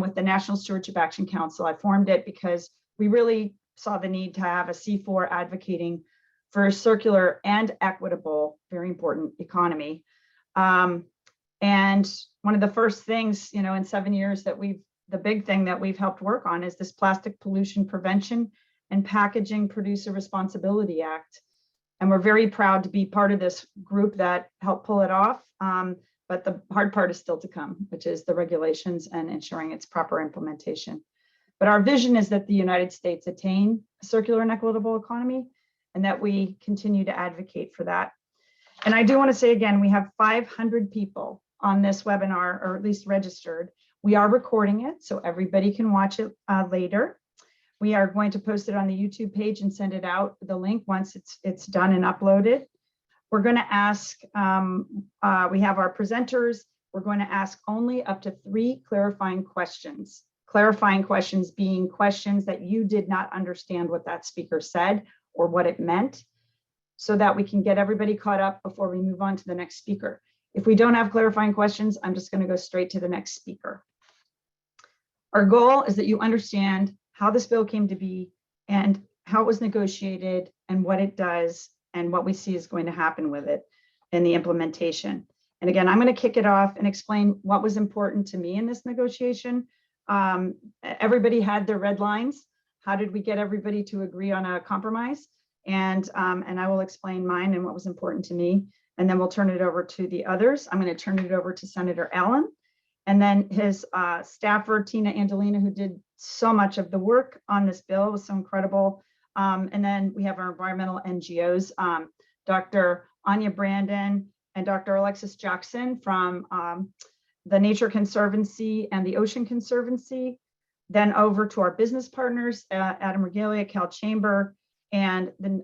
with the National Stewardship Action Council. I formed it because we really saw the need to have a C4 advocating for a circular and equitable, very important economy. And one of the first things, in 7 years that the big thing that we've helped work on is this Plastic Pollution Prevention and Packaging Producer Responsibility Act. And we're very proud to be part of this group that helped pull it off. But the hard part is still to come, which is the regulations and ensuring its proper implementation. But our vision is that the United States attain a circular and equitable economy, and that we continue to advocate for that. And I do want to say again, we have 500 people on this webinar, or at least registered. We are recording it, so everybody can watch it later. We are going to post it on the YouTube page and send it out, the link, once it's done and uploaded. We're going to ask, we have our presenters, we're going to ask only up to 3 clarifying questions. Clarifying questions being questions that you did not understand what that speaker said or what it meant, so that we can get everybody caught up before we move on to the next speaker. If we don't have clarifying questions, I'm just going to go straight to the next speaker. Our goal is that you understand how this bill came to be and how it was negotiated and what it does and what we see is going to happen with it in the implementation. And again, I'm going to kick it off and explain what was important to me in this negotiation. Everybody had their red lines. How did we get everybody to agree on a compromise? And I will explain mine and what was important to me. And then we'll turn it over to the others. I'm going to turn it over to Senator Allen, and then his staffer, Tina Andolina, who did so much of the work on this bill. It was so incredible. And then we have our environmental NGOs, Dr. Anja Brandon and Dr. Alexis Jackson from the Nature Conservancy and the Ocean Conservancy. Then over to our business partners, Adam Regele at CalChamber, and the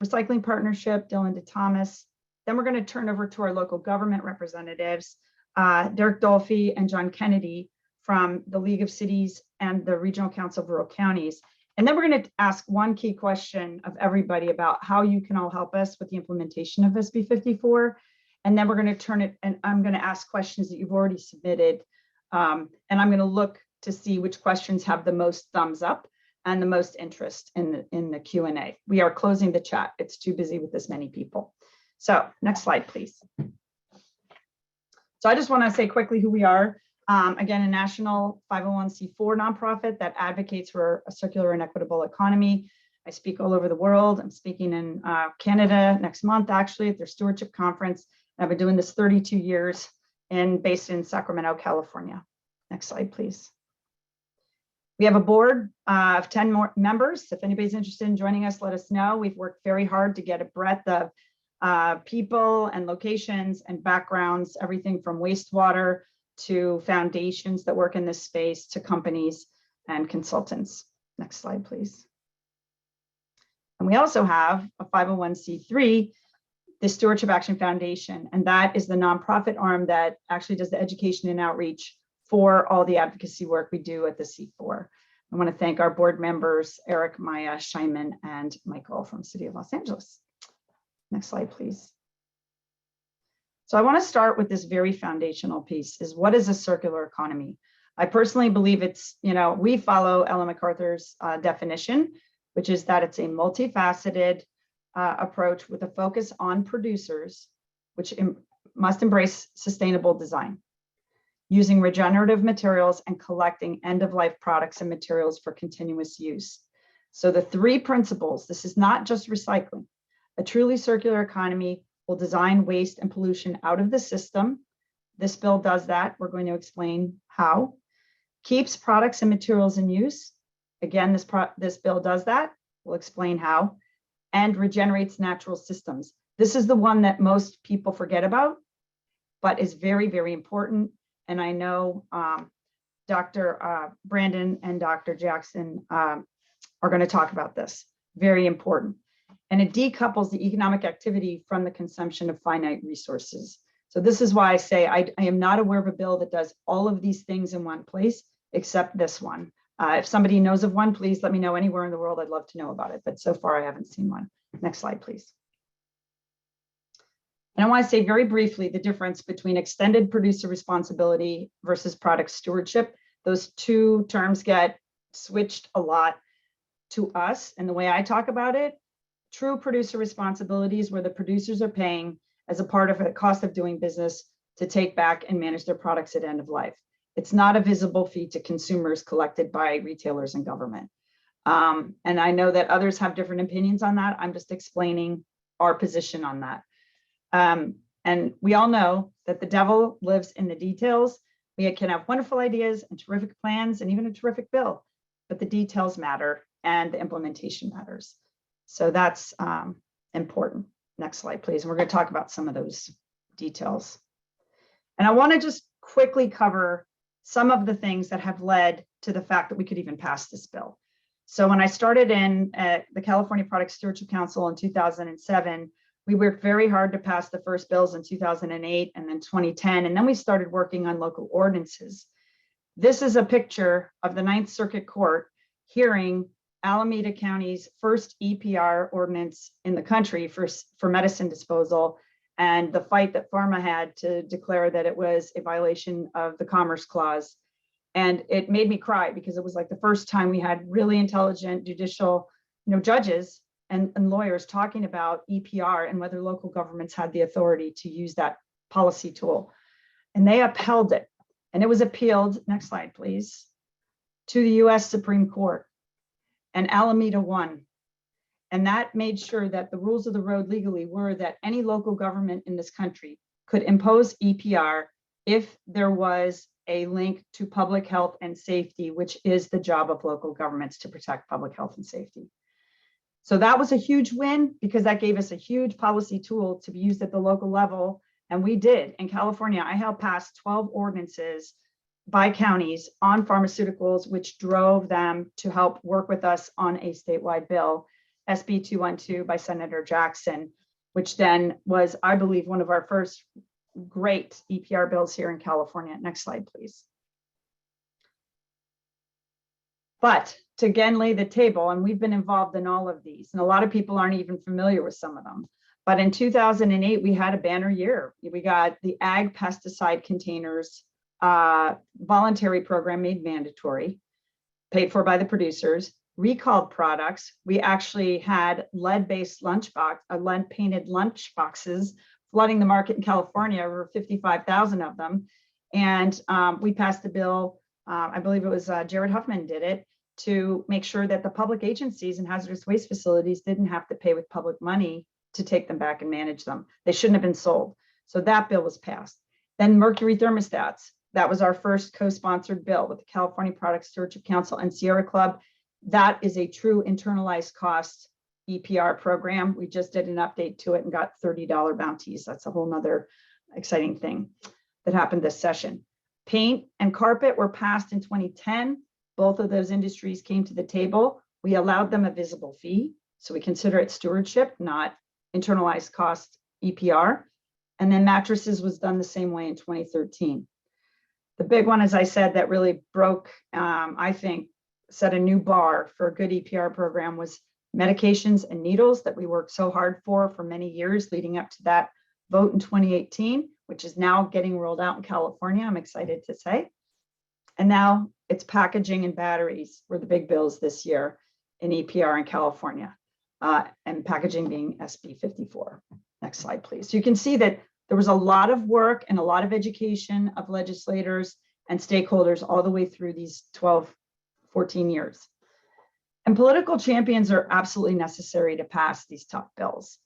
Recycling Partnership, Dylan DeThomas. Then we're going to turn over to our local government representatives, Derek Dolfie and John Kennedy from the League of Cities and the Regional Council of Rural Counties. And then we're going to ask one key question of everybody about how you can all help us with the implementation of SB 54. And then we're going to turn it, and I'm going to ask questions that you've already submitted. And I'm going to look to see which questions have the most thumbs up and the most interest in the Q&A. We are closing the chat. It's too busy with this many people. So next slide, please. So I just want to say quickly who we are. Again, a national 501c4 nonprofit that advocates for a circular and equitable economy. I speak all over the world. I'm speaking in Canada next month, actually, at their stewardship conference. I've been doing this 32 years and based in Sacramento, California. Next slide, please. We have a board of 10 more members. If anybody's interested in joining us, let us know. We've worked very hard to get a breadth of people and locations and backgrounds, everything from wastewater to foundations that work in this space to companies and consultants. Next slide, please. And we also have a 501c3, the Stewardship Action Foundation, and that is the nonprofit arm that actually does the education and outreach for all the advocacy work we do at the C4. I want to thank our board members, Eric, Maya, Scheinman, and Michael from the City of Los Angeles. Next slide, please. So I want to start with this very foundational piece, is what is a circular economy? I personally believe it's, we follow Ellen MacArthur's definition, which is that it's a multifaceted approach with a focus on producers, which must embrace sustainable design, using regenerative materials and collecting end-of-life products and materials for continuous use. So the 3 principles, this is not just recycling. A truly circular economy will design waste and pollution out of the system. This bill does that. We're going to explain how. Keeps products and materials in use. Again, this bill does that. We'll explain how. And regenerates natural systems. This is the one that most people forget about, but is very, very important. And I know Dr. Brandon and Dr. Jackson are going to talk about this. Very important. And it decouples the economic activity from the consumption of finite resources. So this is why I say I am not aware of a bill that does all of these things in one place, except this one. If somebody knows of one, please let me know anywhere in the world. I'd love to know about it, but so far I haven't seen one. Next slide, please. And I want to say very briefly the difference between extended producer responsibility versus product stewardship. those two terms get switched a lot to us. And the way I talk about it, true producer responsibility is where the producers are paying as a part of a cost of doing business to take back and manage their products at end of life. It's not a visible fee to consumers collected by retailers and government. And I know that others have different opinions on that. I'm just explaining our position on that. And we all know that the devil lives in the details. We can have wonderful ideas and terrific plans and even a terrific bill, but the details matter and the implementation matters. So that's important. Next slide, please. And we're going to talk about some of those details. And I want to just quickly cover some of the things that have led to the fact that we could even pass this bill. So when I started in at the California Product Stewardship Council in 2007, we worked very hard to pass the first bills in 2008 and then 2010, and then we started working on local ordinances. This is a picture of the Ninth Circuit Court hearing Alameda County's first EPR ordinance in the country for medicine disposal, and the fight that pharma had to declare that it was a violation of the Commerce Clause. And it made me cry because it was like the first time we had really intelligent judicial, judges and lawyers talking about EPR and whether local governments had the authority to use that policy tool. And they upheld it. And it was appealed, next slide, please, to the US Supreme Court. And Alameda won. And that made sure that the rules of the road legally were that any local government in this country could impose EPR if there was a link to public health and safety, which is the job of local governments to protect public health and safety. So that was a huge win because that gave us a huge policy tool to be used at the local level. And we did. In California, I helped pass 12 ordinances by counties on pharmaceuticals, which drove them to help work with us on a statewide bill, SB 212 by Senator Jackson, which then was, I believe, one of our first great EPR bills here in California. Next slide, please. But to again lay the table, and we've been involved in all of these, and a lot of people aren't even familiar with some of them. But in 2008, we had a banner year. We got the ag pesticide containers voluntary program made mandatory, paid for by the producers, recalled products. We actually had lead-based lead-painted lunch boxes flooding the market in California, over 55,000 of them. And we passed a bill, I believe it was Jared Huffman did it, to make sure that the public agencies and hazardous waste facilities didn't have to pay with public money to take them back and manage them. They shouldn't have been sold. So that bill was passed. Then mercury thermostats. That was our first co-sponsored bill with the California Product Stewardship Council and Sierra Club. That is a true internalized cost EPR program. We just did an update to it and got $30 bounties. That's a whole nother exciting thing that happened this session. Paint and carpet were passed in 2010. Both of those industries came to the table. We allowed them a visible fee. So we consider it stewardship, not internalized cost EPR. And then mattresses was done the same way in 2013. The big one, as I said, that really broke, I think, set a new bar for a good EPR program was medications and needles that we worked so hard for many years leading up to that vote in 2018, which is now getting rolled out in California, I'm excited to say. And now it's packaging and batteries were the big bills this year in EPR in California, and packaging being SB 54. Next slide, please. So you can see that there was a lot of work and a lot of education of legislators and stakeholders all the way through these 12, 14 years. And political champions are absolutely necessary to pass these tough bills.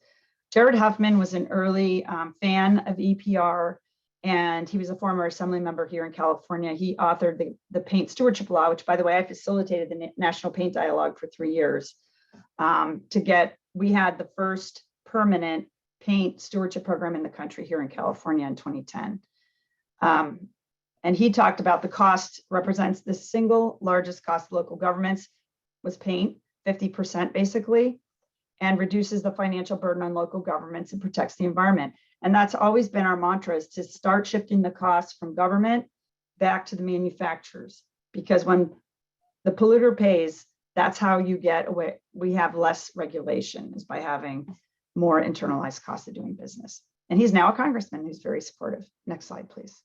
Jared Huffman was an early fan of EPR, and he was a former assembly member here in California. He authored the paint stewardship law, which, by the way, I facilitated the National Paint Dialogue for 3 years we had the first permanent paint stewardship program in the country here in California in 2010. And he talked about the cost represents the single largest cost of local governments was paint, 50% basically, and reduces the financial burden on local governments and protects the environment. And that's always been our mantra, is to start shifting the costs from government back to the manufacturers. Because when the polluter pays, that's how you get away. We have less regulation, is by having more internalized cost of doing business. And he's now a congressman who's very supportive. Next slide, please.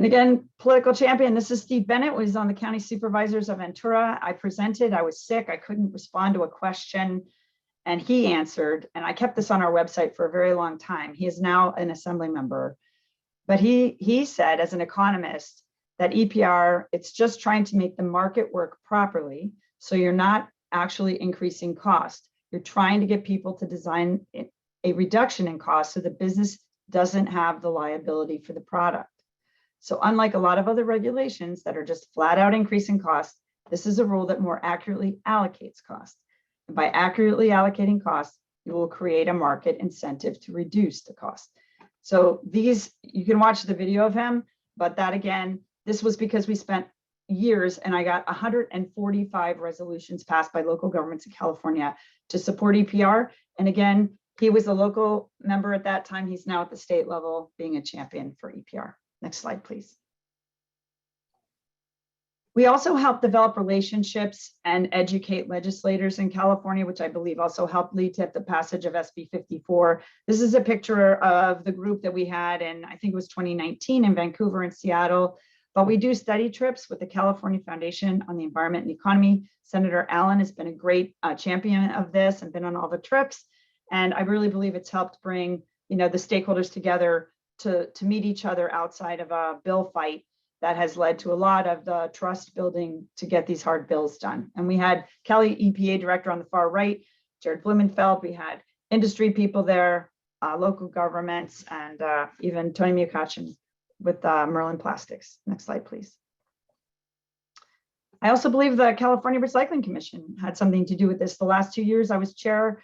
And again, political champion, this is Steve Bennett, was on the county supervisors of Ventura. I presented, I was sick, I couldn't respond to a question, and he answered, and I kept this on our website for a very long time. He is now an assembly member, but he said, as an economist, that EPR, it's just trying to make the market work properly, so you're not actually increasing cost. You're trying to get people to design a reduction in cost so the business doesn't have the liability for the product. So unlike a lot of other regulations that are just flat out increasing costs, this is a rule that more accurately allocates costs. And by accurately allocating costs, you will create a market incentive to reduce the cost. So these, you can watch the video of him, but that again, this was because we spent years and I got 145 resolutions passed by local governments in California to support EPR. And again, he was a local member at that time. He's now at the state level being a champion for EPR. Next slide, please. We also help develop relationships and educate legislators in California, which I believe also helped lead to the passage of SB 54. This is a picture of the group that we had in, I think it was 2019 in Vancouver and Seattle. But we do study trips with the California Foundation on the Environment and Economy. Senator Allen has been a great champion of this and been on all the trips. And I really believe it's helped bring, the stakeholders together to meet each other outside of a bill fight that has led to a lot of the trust building to get these hard bills done. And we had Kelly, EPA director on the far right, Jared Blumenfeld. We had industry people there, local governments, and even Tony Mukachin with Merlin Plastics. Next slide, please. I also believe the California Recycling Commission had something to do with this. The last 2 years I was chair,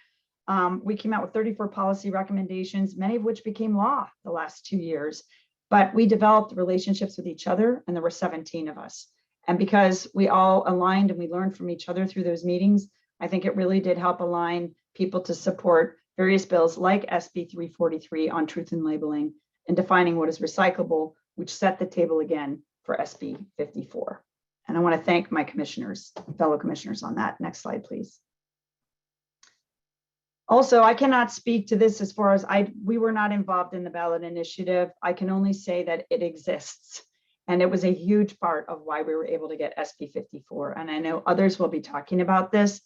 we came out with 34 policy recommendations, many of which became law the last 2 years. But we developed relationships with each other, and there were 17 of us. And because we all aligned and we learned from each other through those meetings, I think it really did help align people to support various bills like SB 343 on truth in labeling and defining what is recyclable, which set the table again for SB 54. And I want to thank my commissioners, fellow commissioners on that. Next slide, please. Also, I cannot speak to this as far as we were not involved in the ballot initiative. I can only say that it exists. And it was a huge part of why we were able to get SB 54. And I know others will be talking about this,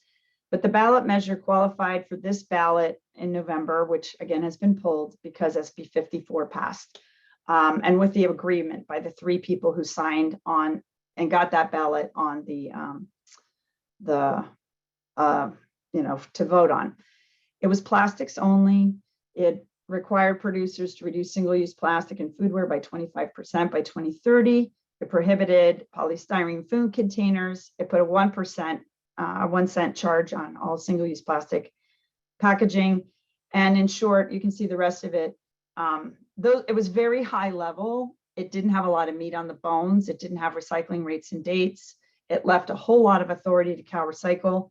but the ballot measure qualified for this ballot in November, which again has been pulled because SB 54 passed. And with the agreement by the 3 people who signed on and got that ballot on to vote on. It was plastics only. It required producers to reduce single-use plastic and foodware by 25% by 2030. It prohibited polystyrene food containers. It put a 1%, 1 cent charge on all single-use plastic packaging. And in short, you can see the rest of it. It was very high level. It didn't have a lot of meat on the bones. It didn't have recycling rates and dates. It left a whole lot of authority to CalRecycle.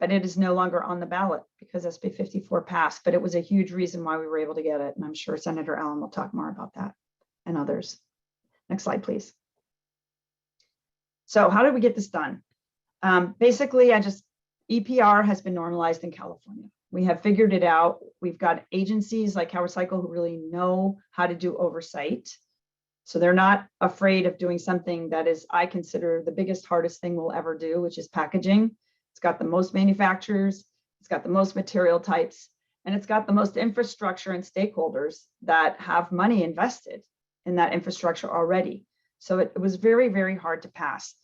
But it is no longer on the ballot because SB 54 passed, but it was a huge reason why we were able to get it. And I'm sure Senator Allen will talk more about that and others. Next slide, please. So how did we get this done? Basically, EPR has been normalized in California. We have figured it out. We've got agencies like CalRecycle who really know how to do oversight. So they're not afraid of doing something that is, I consider, the biggest, hardest thing we'll ever do, which is packaging. It's got the most manufacturers, it's got the most material types, and it's got the most infrastructure and stakeholders that have money invested in that infrastructure already. So it was very, very hard to pass.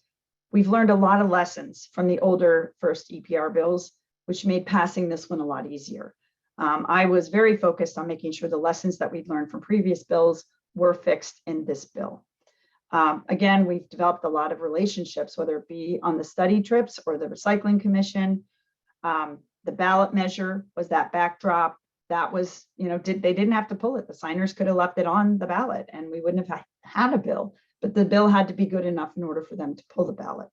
We've learned a lot of lessons from the older first EPR bills, which made passing this one a lot easier. I was very focused on making sure the lessons that we'd learned from previous bills were fixed in this bill. Again, we've developed a lot of relationships, whether it be on the study trips or the Recycling Commission. The ballot measure was that backdrop. That was, they didn't have to pull it. The signers could have left it on the ballot and we wouldn't have had a bill, but the bill had to be good enough in order for them to pull the ballot.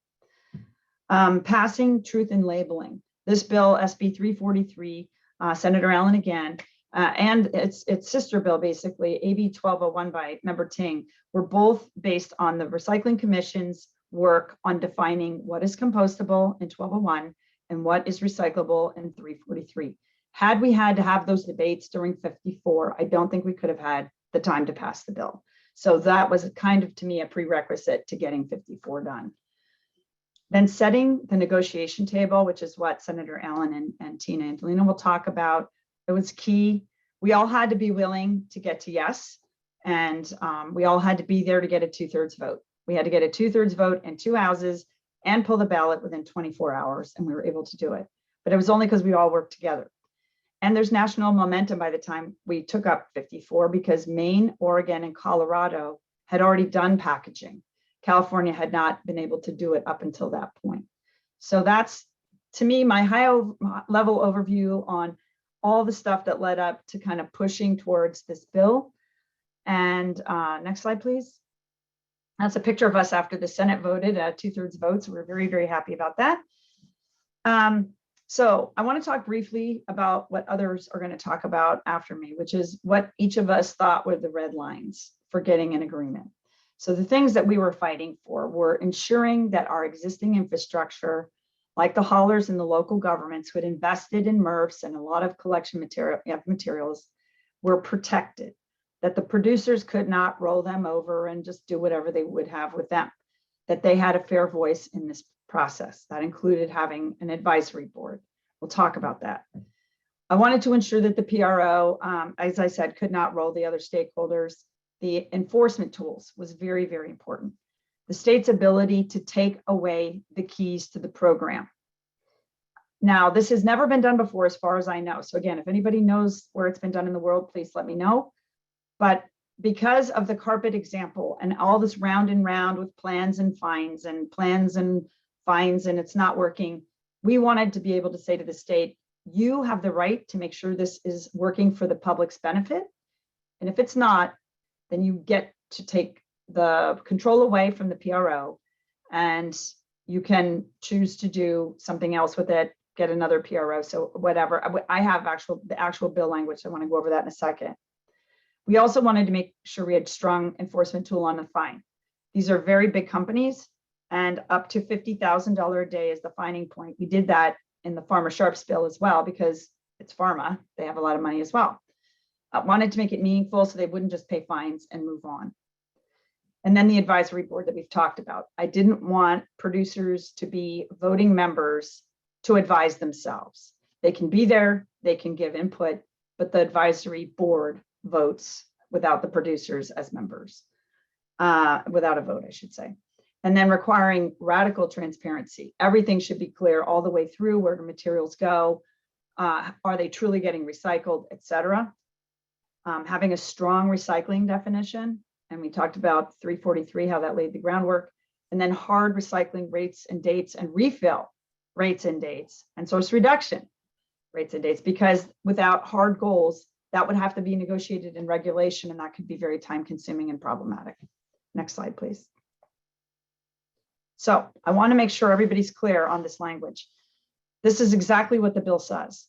Passing truth in labeling. This bill, SB 343, Senator Allen again, and its sister bill, basically, AB 1201 by Member Ting, were both based on the Recycling Commission's work on defining what is compostable in 1201 and what is recyclable in 343. Had we had to have those debates during 54, I don't think we could have had the time to pass the bill. So that was kind of, to me, a prerequisite to getting 54 done. Then setting the negotiation table, which is what Senator Allen and Tina Andolina will talk about. It was key. We all had to be willing to get to yes, and we all had to be there to get a 2/3 vote. We had to get a 2/3 vote in 2 houses and pull the ballot within 24 hours, and we were able to do it. But it was only because we all worked together. And there's national momentum by the time we took up 54, because Maine, Oregon, and Colorado had already done packaging. California had not been able to do it up until that point. So that's, to me, my high level overview on all the stuff that led up to kind of pushing towards this bill. And next slide, please. That's a picture of us after the Senate voted 2/3 votes. We're very, very happy about that. So I want to talk briefly about what others are going to talk about after me, which is what each of us thought were the red lines for getting an agreement. So the things that we were fighting for were ensuring that our existing infrastructure, like the haulers and the local governments who had invested in MRFs and a lot of collection materials, were protected, that the producers could not roll them over and just do whatever they would have with them, that they had a fair voice in this process. That included having an advisory board. We'll talk about that. I wanted to ensure that the PRO, as I said, could not roll the other stakeholders. The enforcement tools was very, very important. The state's ability to take away the keys to the program. Now, this has never been done before, as far as I know. So again, if anybody knows where it's been done in the world, please let me know. But because of the carpet example and all this round and round with plans and fines and plans and fines, and it's not working, we wanted to be able to say to the state, you have the right to make sure this is working for the public's benefit. And if it's not, then you get to take the control away from the PRO, and you can choose to do something else with it, get another PRO. So whatever, I have the actual bill language. I want to go over that in a second. We also wanted to make sure we had strong enforcement tool on the fine. These are very big companies, and up to $50,000 a day is the fining point. We did that in the Farmer Sharps bill as well, because it's pharma, they have a lot of money as well. I wanted to make it meaningful so they wouldn't just pay fines and move on. And then the advisory board that we've talked about. I didn't want producers to be voting members to advise themselves. They can be there, they can give input, but the advisory board votes without the producers as members, without a vote, I should say. And then requiring radical transparency. Everything should be clear all the way through, where the materials go, are they truly getting recycled, et cetera. Having a strong recycling definition, and we talked about 343, how that laid the groundwork, and then hard recycling rates and dates, and refill rates and dates, and source reduction rates and dates, because without hard goals, that would have to be negotiated in regulation, and that could be very time consuming and problematic. Next slide, please. So I want to make sure everybody's clear on this language. This is exactly what the bill says.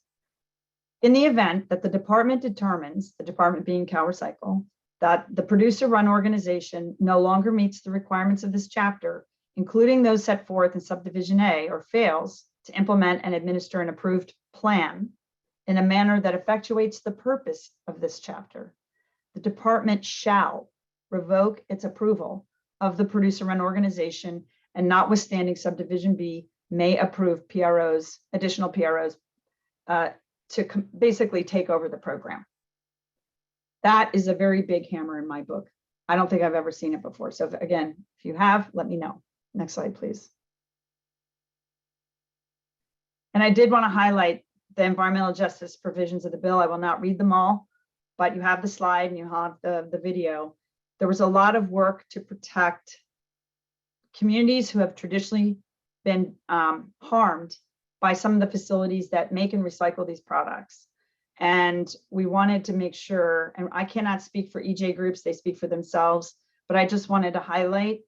In the event that the department determines, the department being CalRecycle, that the producer-run organization no longer meets the requirements of this chapter, including those set forth in subdivision A, or fails to implement and administer an approved plan in a manner that effectuates the purpose of this chapter, the department shall revoke its approval of the producer-run organization, and notwithstanding subdivision B, may approve PROs, additional PROs, to basically take over the program. That is a very big hammer in my book. I don't think I've ever seen it before. So again, if you have, let me know. Next slide, please. And I did want to highlight the environmental justice provisions of the bill. I will not read them all, but you have the slide and you have the video. There was a lot of work to protect communities who have traditionally been harmed by some of the facilities that make and recycle these products. And we wanted to make sure, and I cannot speak for EJ groups, they speak for themselves, but I just wanted to highlight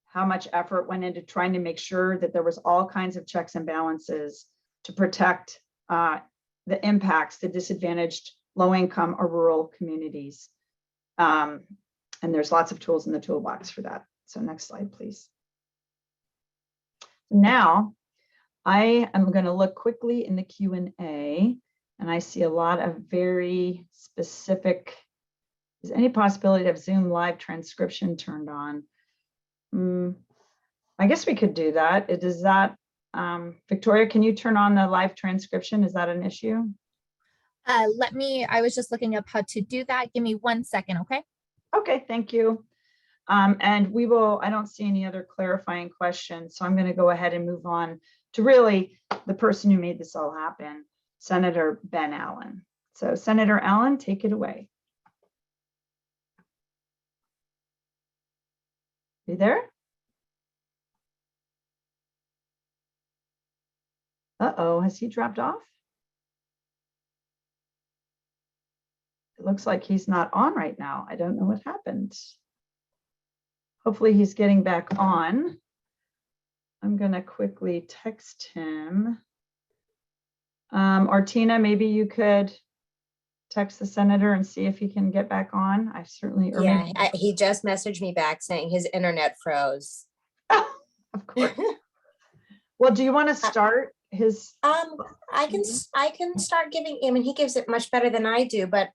how much effort went into trying to make sure that there was all kinds of checks and balances to protect the impacts to disadvantaged, low-income or rural communities. And there's lots of tools in the toolbox for that. So next slide, please. Now, I am going to look quickly in the Q&A, and I see a lot of very specific Is any possibility to have Zoom live transcription turned on? I guess we could do that. Is that, Victoria, can you turn on the live transcription? Is that an issue? I was just looking up how to do that. Give me 1 second, okay? Okay, thank you. And we will, I don't see any other clarifying questions, so I'm going to go ahead and move on to really the person who made this all happen, Senator Ben Allen. So Senator Allen, take it away. You there? Uh-oh, has he dropped off? It looks like he's not on right now. I don't know what happened. Hopefully he's getting back on. I'm going to quickly text him. Or Tina, maybe you could text the senator and see if he can get back on. I certainly, or Yeah, maybe he just messaged me back saying his internet froze. of course. Well, do you want to start his? I can start giving. I mean, he gives it much better than I do, but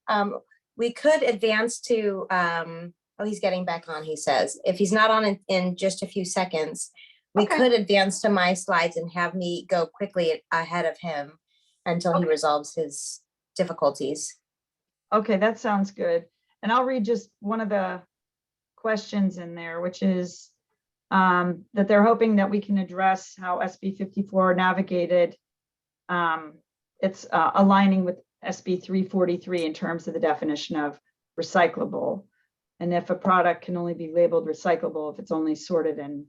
we could advance to. Oh, he's getting back on. He says if he's not on in just a few seconds, we could advance to my slides and have me go quickly ahead of him until he resolves his difficulties. Okay, that sounds good. And I'll read just one of the questions in there, which is that they're hoping that we can address how SB 54 navigated. It's aligning with SB 343 in terms of the definition of recyclable. And if a product can only be labeled recyclable if it's only sorted in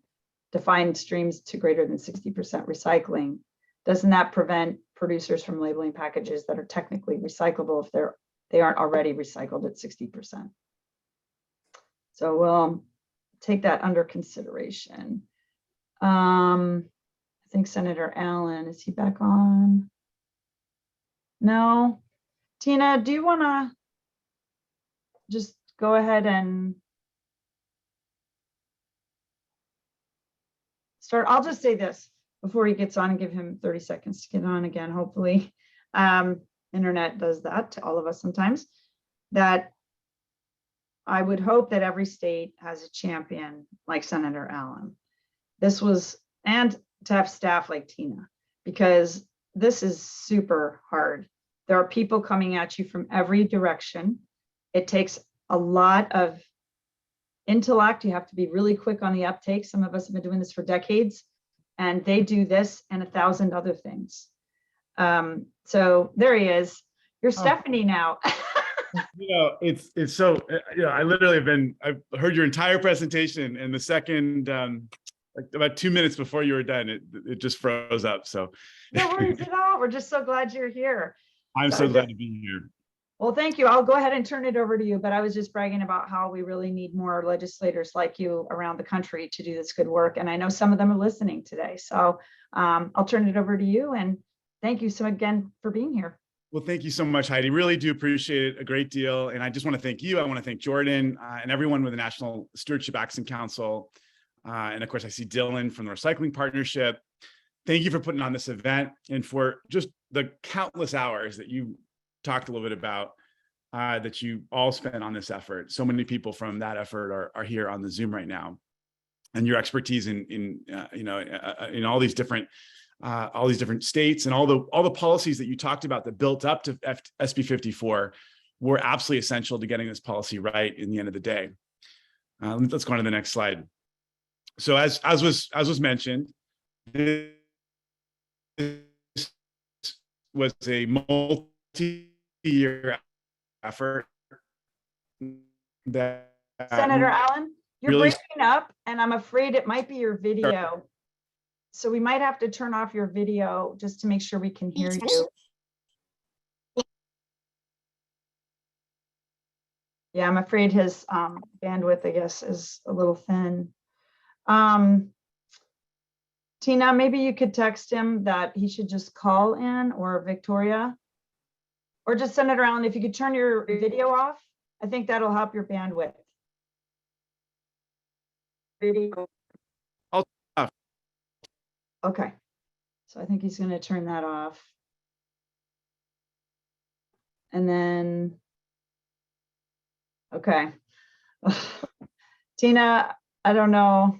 defined streams to greater than 60% recycling, doesn't that prevent producers from labeling packages that are technically recyclable if they aren't already recycled at 60%? So we'll take that under consideration. I think Senator Allen, is he back on? No. Tina, do you want to just go ahead and start? I'll just say this before he gets on and give him 30 seconds to get on again, hopefully. Internet does that to all of us sometimes. That I would hope that every state has a champion like Senator Allen. This was, and to have staff like Tina, because this is super hard. There are people coming at you from every direction. It takes a lot of intellect. You have to be really quick on the uptake. Some of us have been doing this for decades, and they do this and 1,000 other things. So there he is. You're Stephanie now. It's so, I literally I've heard your entire presentation, and the second, like about 2 minutes before you were done, it just froze up. So no worries at all. We're just so glad you're here. I'm so glad to be here. Well, thank you. I'll go ahead and turn it over to you, but I was just bragging about how we really need more legislators like you around the country to do this good work. And I know some of them are listening today. So I'll turn it over to you, and thank you so again for being here. Well, thank you so much, Heidi. Really do appreciate it a great deal. And I just want to thank you. I want to thank Jordan and everyone with the National Stewardship Action Council. And of course, I see Dylan from the Recycling Partnership. Thank you for putting on this event and for just the countless hours that you talked a little bit about that you all spent on this effort. So many people from that effort are here on the Zoom right now. And your expertise in all these different states and all the policies that you talked about that built up to SB 54 were absolutely essential to getting this policy right in the end of the day. Let's go on to the next slide. So as was mentioned, this was a multi-year effort that Senator Allen, you're really breaking up, and I'm afraid it might be your video. So we might have to turn off your video just to make sure we can hear you. Yeah, I'm afraid his bandwidth, I guess, is a little thin. Tina, maybe you could text him that he should just call in, or Victoria, or just Senator Allen, if you could turn your video off, I think that'll help your bandwidth. Video. Okay, so I think he's going to turn that off. And then, Okay. Tina, I don't know.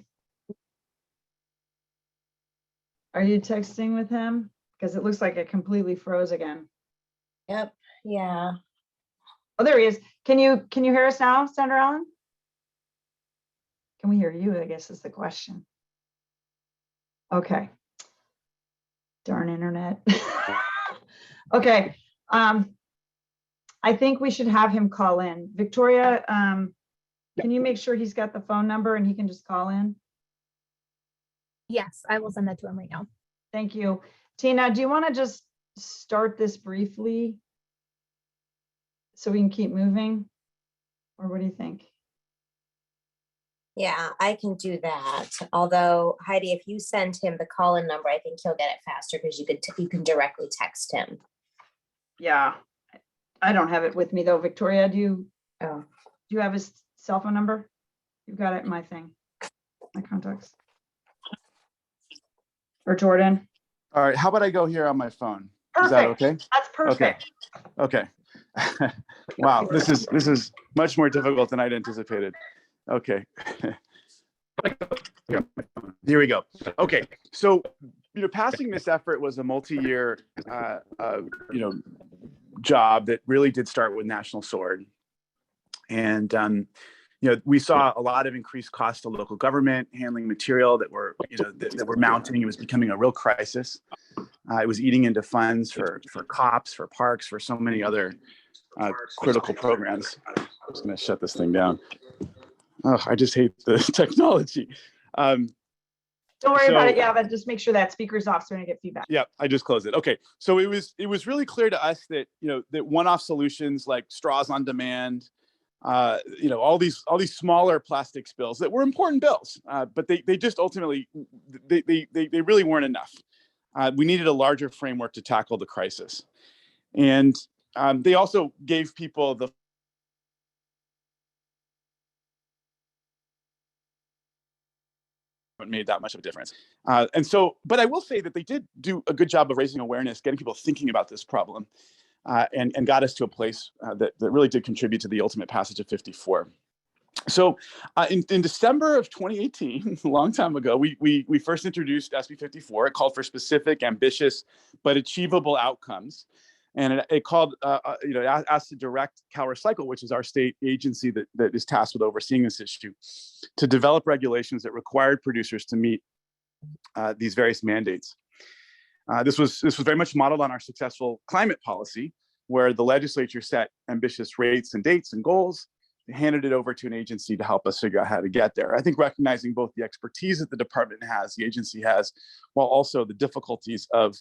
Are you texting with him? Because it looks like it completely froze again. Yep, yeah. Oh, there he is. Can you hear us now, Senator Allen? Can we hear you, I guess is the question. Okay. Darn internet. Okay. I think we should have him call in. Victoria, can you make sure he's got the phone number and he can just call in? Yes, I will send that to him right now. Thank you. Tina, do you want to just start this briefly so we can keep moving? Or what do you think? Yeah, I can do that. Although Heidi, if you send him the call-in number, I think he'll get it faster because you can directly text him. Yeah, I don't have it with me though. Victoria, do you have his cell phone number? You've got it in my thing, my contacts. Or Jordan? All right, how about I go here on my phone? Perfect. Is that okay? That's perfect. Okay. Wow, this is much more difficult than I'd anticipated. Okay. Here we go. Okay, so passing this effort was a multi-year job that really did start with National Sword, and we saw a lot of increased cost to local government handling material that were that were mounting. It was becoming a real crisis. It was eating into funds for cops, for parks, for so many other critical programs. I'm just going to shut this thing down. Oh, I just hate the technology. Don't worry about it. Yeah, but just make sure that speaker's off so we don't get feedback. Yeah, I just closed it. Okay, so it was really clear to us that that one-off solutions like straws on demand, all these smaller plastic spills that were important bills, but they just ultimately they really weren't enough. We needed a larger framework to tackle the crisis, and they also gave people the made that much of a difference. But I will say that they did do a good job of raising awareness, getting people thinking about this problem, and got us to a place that really did contribute to the ultimate passage of 54. So in December of 2018, a long time ago, we first introduced SB 54. It called for specific, ambitious, but achievable outcomes. And it called, asked to direct CalRecycle, which is our state agency that is tasked with overseeing this issue, to develop regulations that required producers to meet these various mandates. This was very much modeled on our successful climate policy, where the legislature set ambitious rates and dates and goals, handed it over to an agency to help us figure out how to get there. I think recognizing both the expertise that the department has, the agency has, while also the difficulties of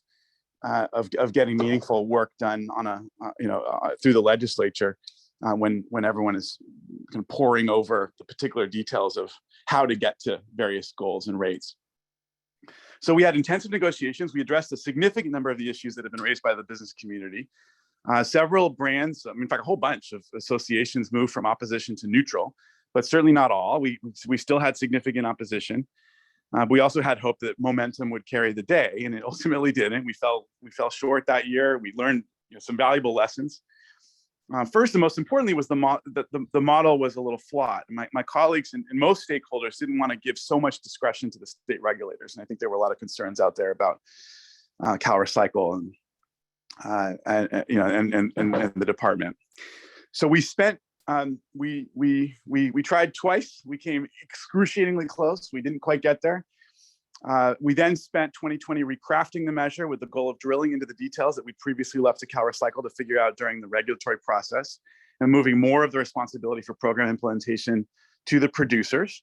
getting meaningful work done on through the legislature when everyone is kind of poring over the particular details of how to get to various goals and rates. So we had intensive negotiations. We addressed a significant number of the issues that have been raised by the business community. Several brands, in fact, a whole bunch of associations moved from opposition to neutral, but certainly not all. We still had significant opposition. We also had hope that momentum would carry the day, and it ultimately didn't. We fell short that year. We learned some valuable lessons. First and most importantly was the model was a little flawed. My colleagues and most stakeholders didn't want to give so much discretion to the state regulators, and I think there were a lot of concerns out there about CalRecycle and the department. So we spent. We tried twice. We came excruciatingly close. We didn't quite get there. We then spent 2020 recrafting the measure with the goal of drilling into the details that we previously left to CalRecycle to figure out during the regulatory process, and moving more of the responsibility for program implementation to the producers.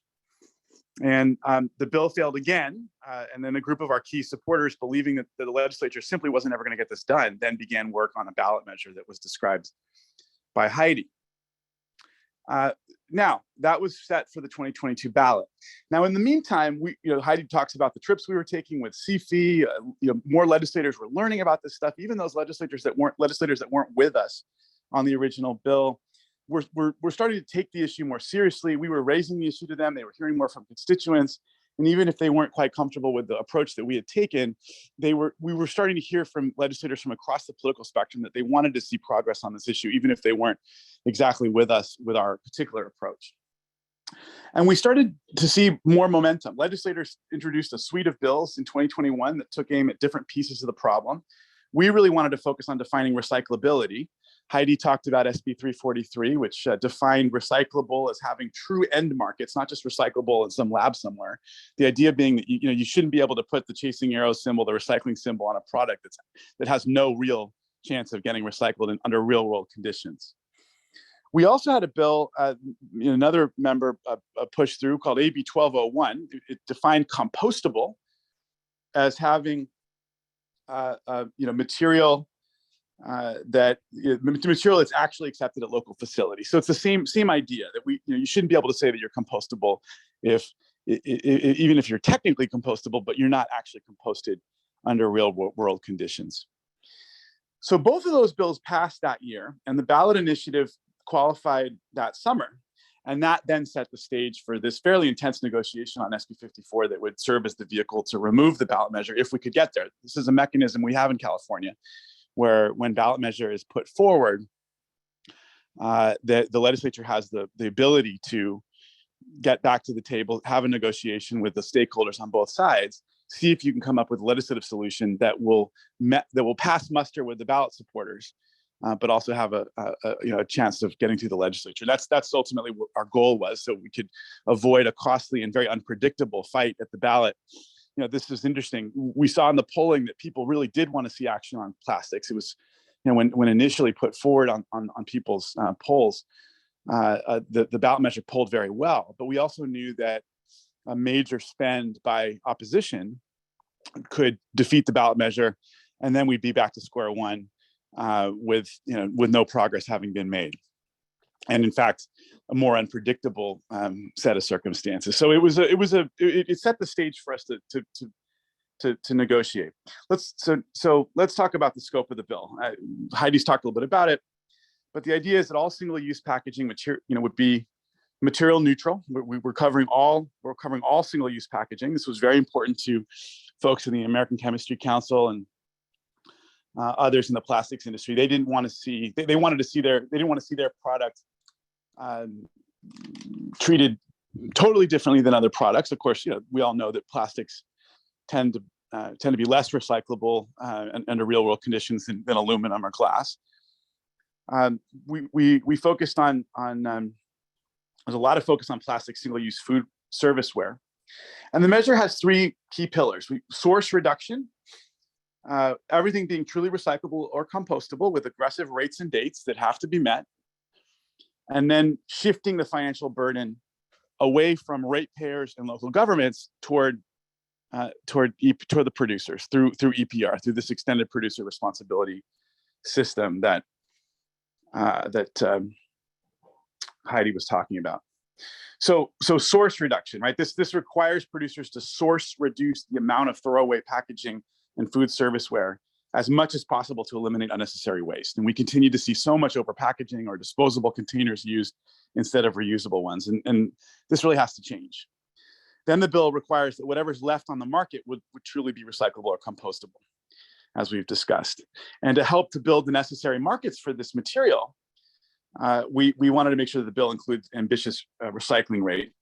And the bill failed again. And then a group of our key supporters, believing that the legislature simply wasn't ever going to get this done, then began work on a ballot measure that was described by Heidi. Now that was set for the 2022 ballot. Now, in the meantime, Heidi talks about the trips we were taking with CFE. More legislators were learning about this stuff. Even those legislators that weren't with us on the original bill, we're starting to take the issue more seriously. We were raising the issue to them. They were hearing more from constituents. And even if they weren't quite comfortable with the approach that we had taken, we were starting to hear from legislators from across the political spectrum that they wanted to see progress on this issue, even if they weren't exactly with us with our particular approach. And we started to see more momentum. Legislators introduced a suite of bills in 2021 that took aim at different pieces of the problem. We really wanted to focus on defining recyclability. Heidi talked about SB 343, which defined recyclable as having true end markets, not just recyclable in some lab somewhere. The idea being that you shouldn't be able to put the chasing arrow symbol, the recycling symbol on a product that has no real chance of getting recycled under real world conditions. We also had a bill, another member pushed through called AB 1201. It defined compostable as having material material that's actually accepted at local facilities. So it's the same idea that you shouldn't be able to say that you're compostable even if you're technically compostable, but you're not actually composted under real world conditions. So both of those bills passed that year, and the ballot initiative qualified that summer. And that then set the stage for this fairly intense negotiation on SB 54 that would serve as the vehicle to remove the ballot measure if we could get there. This is a mechanism we have in California, where when ballot measure is put forward, the legislature has the ability to get back to the table, have a negotiation with the stakeholders on both sides, see if you can come up with a legislative solution that will pass muster with the ballot supporters, but also have a chance of getting through the legislature. That's ultimately what our goal was, so we could avoid a costly and very unpredictable fight at the ballot. This is interesting. We saw in the polling that people really did want to see action on plastics. It was, when initially put forward on people's polls, the ballot measure polled very well. But we also knew that a major spend by opposition could defeat the ballot measure, and then we'd be back to square one with no progress having been made, and in fact a more unpredictable set of circumstances. So it set the stage for us to negotiate. Let's talk about the scope of the bill. Heidi's talked a little bit about it, but the idea is that all single-use packaging material would be material neutral. We're covering all single-use packaging. This was very important to folks in the American Chemistry Council and others in the plastics industry. They didn't want to see. They wanted to see they didn't want to see their product treated totally differently than other products. Of course, we all know that plastics tend to be less recyclable under real world conditions than aluminum or glass. We focused on there's a lot of focus on plastic single-use food serviceware, and the measure has three key pillars: source reduction, everything being truly recyclable or compostable with aggressive rates and dates that have to be met, and then shifting the financial burden away from ratepayers and local governments toward the producers through EPR, through this extended producer responsibility system that Heidi was talking about. So source reduction, right? This requires producers to source reduce the amount of throwaway packaging and food serviceware as much as possible to eliminate unnecessary waste. And we continue to see so much over packaging or disposable containers used instead of reusable ones. And this really has to change. Then the bill requires that whatever's left on the market would truly be recyclable or compostable, as we've discussed. And to help to build the necessary markets for this material, we wanted to make sure that the bill includes ambitious recycling rate.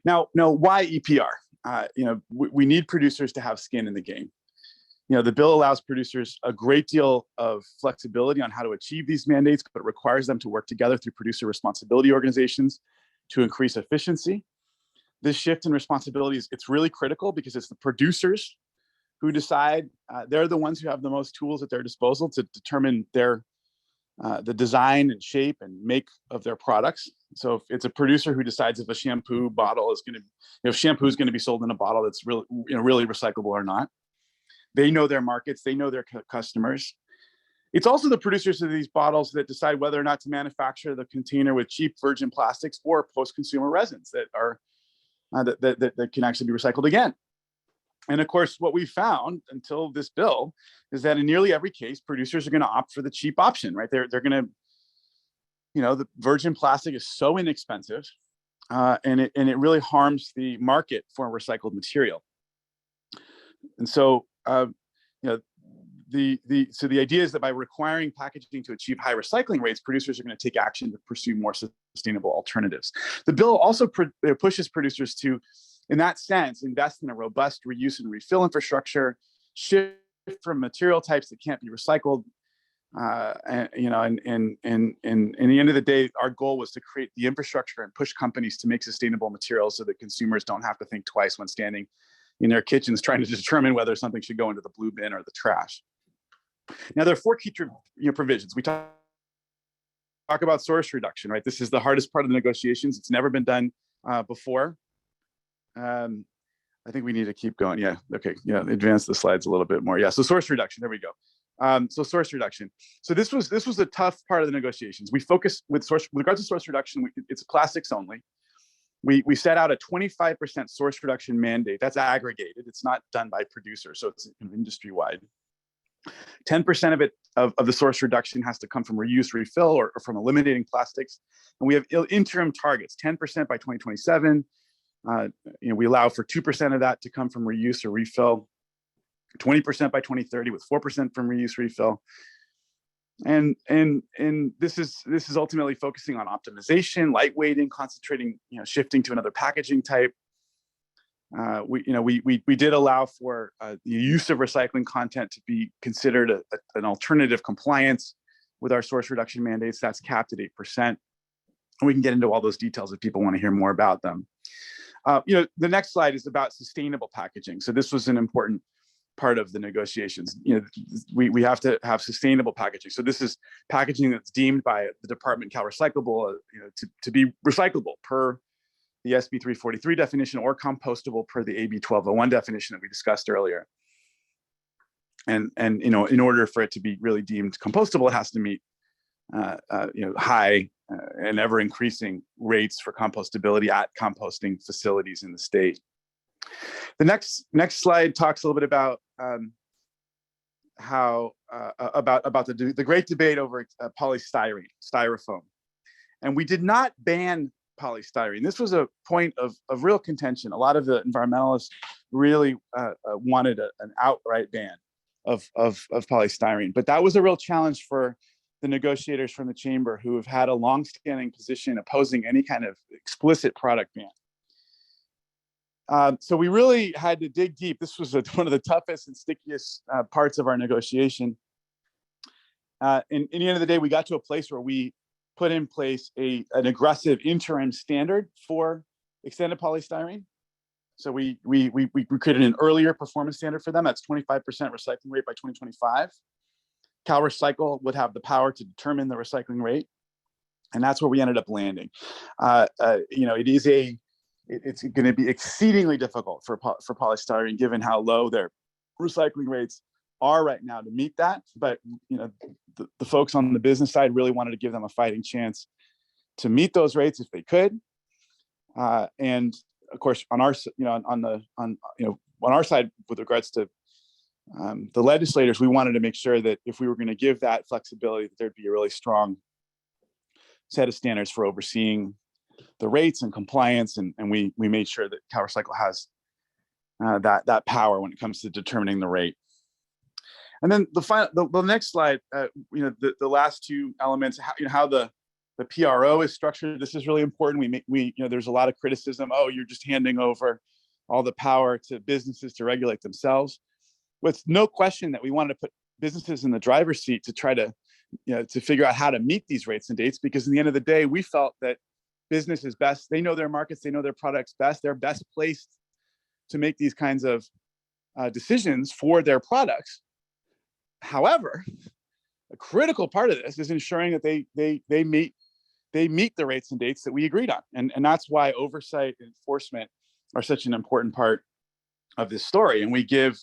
Now, why EPR? We need producers to have skin in the game. The bill allows producers a great deal of flexibility on how to achieve these mandates, but requires them to work together through producer responsibility organizations to increase efficiency. This shift in responsibilities, it's really critical because it's the producers who decide. They're the ones who have the most tools at their disposal to determine the design and shape and make of their products. So if it's a producer who decides if a shampoo bottle is going to, if shampoo is going to be sold in a bottle that's really recyclable or not, they know their markets, they know their customers. It's also the producers of these bottles that decide whether or not to manufacture the container with cheap virgin plastics or post-consumer resins that are that can actually be recycled again. And of course, what we found until this bill is that in nearly every case, producers are going to opt for the cheap option, right? They're going to, the virgin plastic is so inexpensive, and it really harms the market for recycled material. And so, so the idea is that by requiring packaging to achieve high recycling rates, producers are going to take action to pursue more sustainable alternatives. The bill also pushes producers to, in that sense, invest in a robust reuse and refill infrastructure, shift from material types that can't be recycled. And you know, and in the end of the day, our goal was to create the infrastructure and push companies to make sustainable materials so that consumers don't have to think twice when standing in their kitchens trying to determine whether something should go into the blue bin or the trash. Now, there are 4 key provisions. We talk about source reduction, right? This is the hardest part of the negotiations. It's never been done before. I think we need to keep going. Yeah, okay, yeah, advance the slides a little bit more. Yeah, so source reduction, there we go. So source reduction. So this was a tough part of the negotiations. We focused with regards to source reduction, it's plastics only. We set out a 25% source reduction mandate. That's aggregated. It's not done by producers, so it's industry-wide. 10% of it of the source reduction has to come from reuse, refill, or from eliminating plastics. And we have interim targets: 10% by 2027. We allow for 2% of that to come from reuse or refill, 20% by 2030, with 4% from reuse, refill. And this is ultimately focusing on optimization, lightweighting, concentrating, shifting to another packaging type. We did allow for the use of recycling content to be considered an alternative compliance with our source reduction mandates. That's capped at 8%. And we can get into all those details if people want to hear more about them. The next slide is about sustainable packaging. So this was an important part of the negotiations. We have to have sustainable packaging. So this is packaging that's deemed by the department CalRecyclable, to be recyclable per the SB 343 definition, or compostable per the AB 1201 definition that we discussed earlier. And in order for it to be really deemed compostable, it has to meet high and ever increasing rates for compostability at composting facilities in the state. The next slide talks a little bit about about the great debate over polystyrene, styrofoam. And we did not ban polystyrene. This was a point of real contention. A lot of the environmentalists really wanted an outright ban of polystyrene, but that was a real challenge for the negotiators from the chamber, who have had a long-standing position opposing any kind of explicit product ban. So we really had to dig deep. This was one of the toughest and stickiest parts of our negotiation. In the end of the day, we got to a place where we put in place an aggressive interim standard for extended polystyrene. So we created an earlier performance standard for them. That's 25% recycling rate by 2025. CalRecycle would have the power to determine the recycling rate, and that's where we ended up landing. It's going to be exceedingly difficult for polystyrene, given how low their recycling rates are right now, to meet that. But the folks on the business side really wanted to give them a fighting chance to meet those rates if they could. And of course, on our side, with regards to the legislators, we wanted to make sure that if we were going to give that flexibility, that there'd be a really strong set of standards for overseeing the rates and compliance, and we made sure that CalRecycle has that power when it comes to determining the rate. And then the next slide, the last two elements, how the PRO is structured. This is really important. There's a lot of criticism. Oh, you're just handing over all the power to businesses to regulate themselves. With no question that we wanted to put businesses in the driver's seat to try to figure out how to meet these rates and dates, because in the end of the day, we felt that business is best. They know their markets, they know their products best. They're best placed to make these kinds of decisions for their products. However, a critical part of this is ensuring that they meet the rates and dates that we agreed on. And that's why oversight and enforcement are such an important part of this story. And we give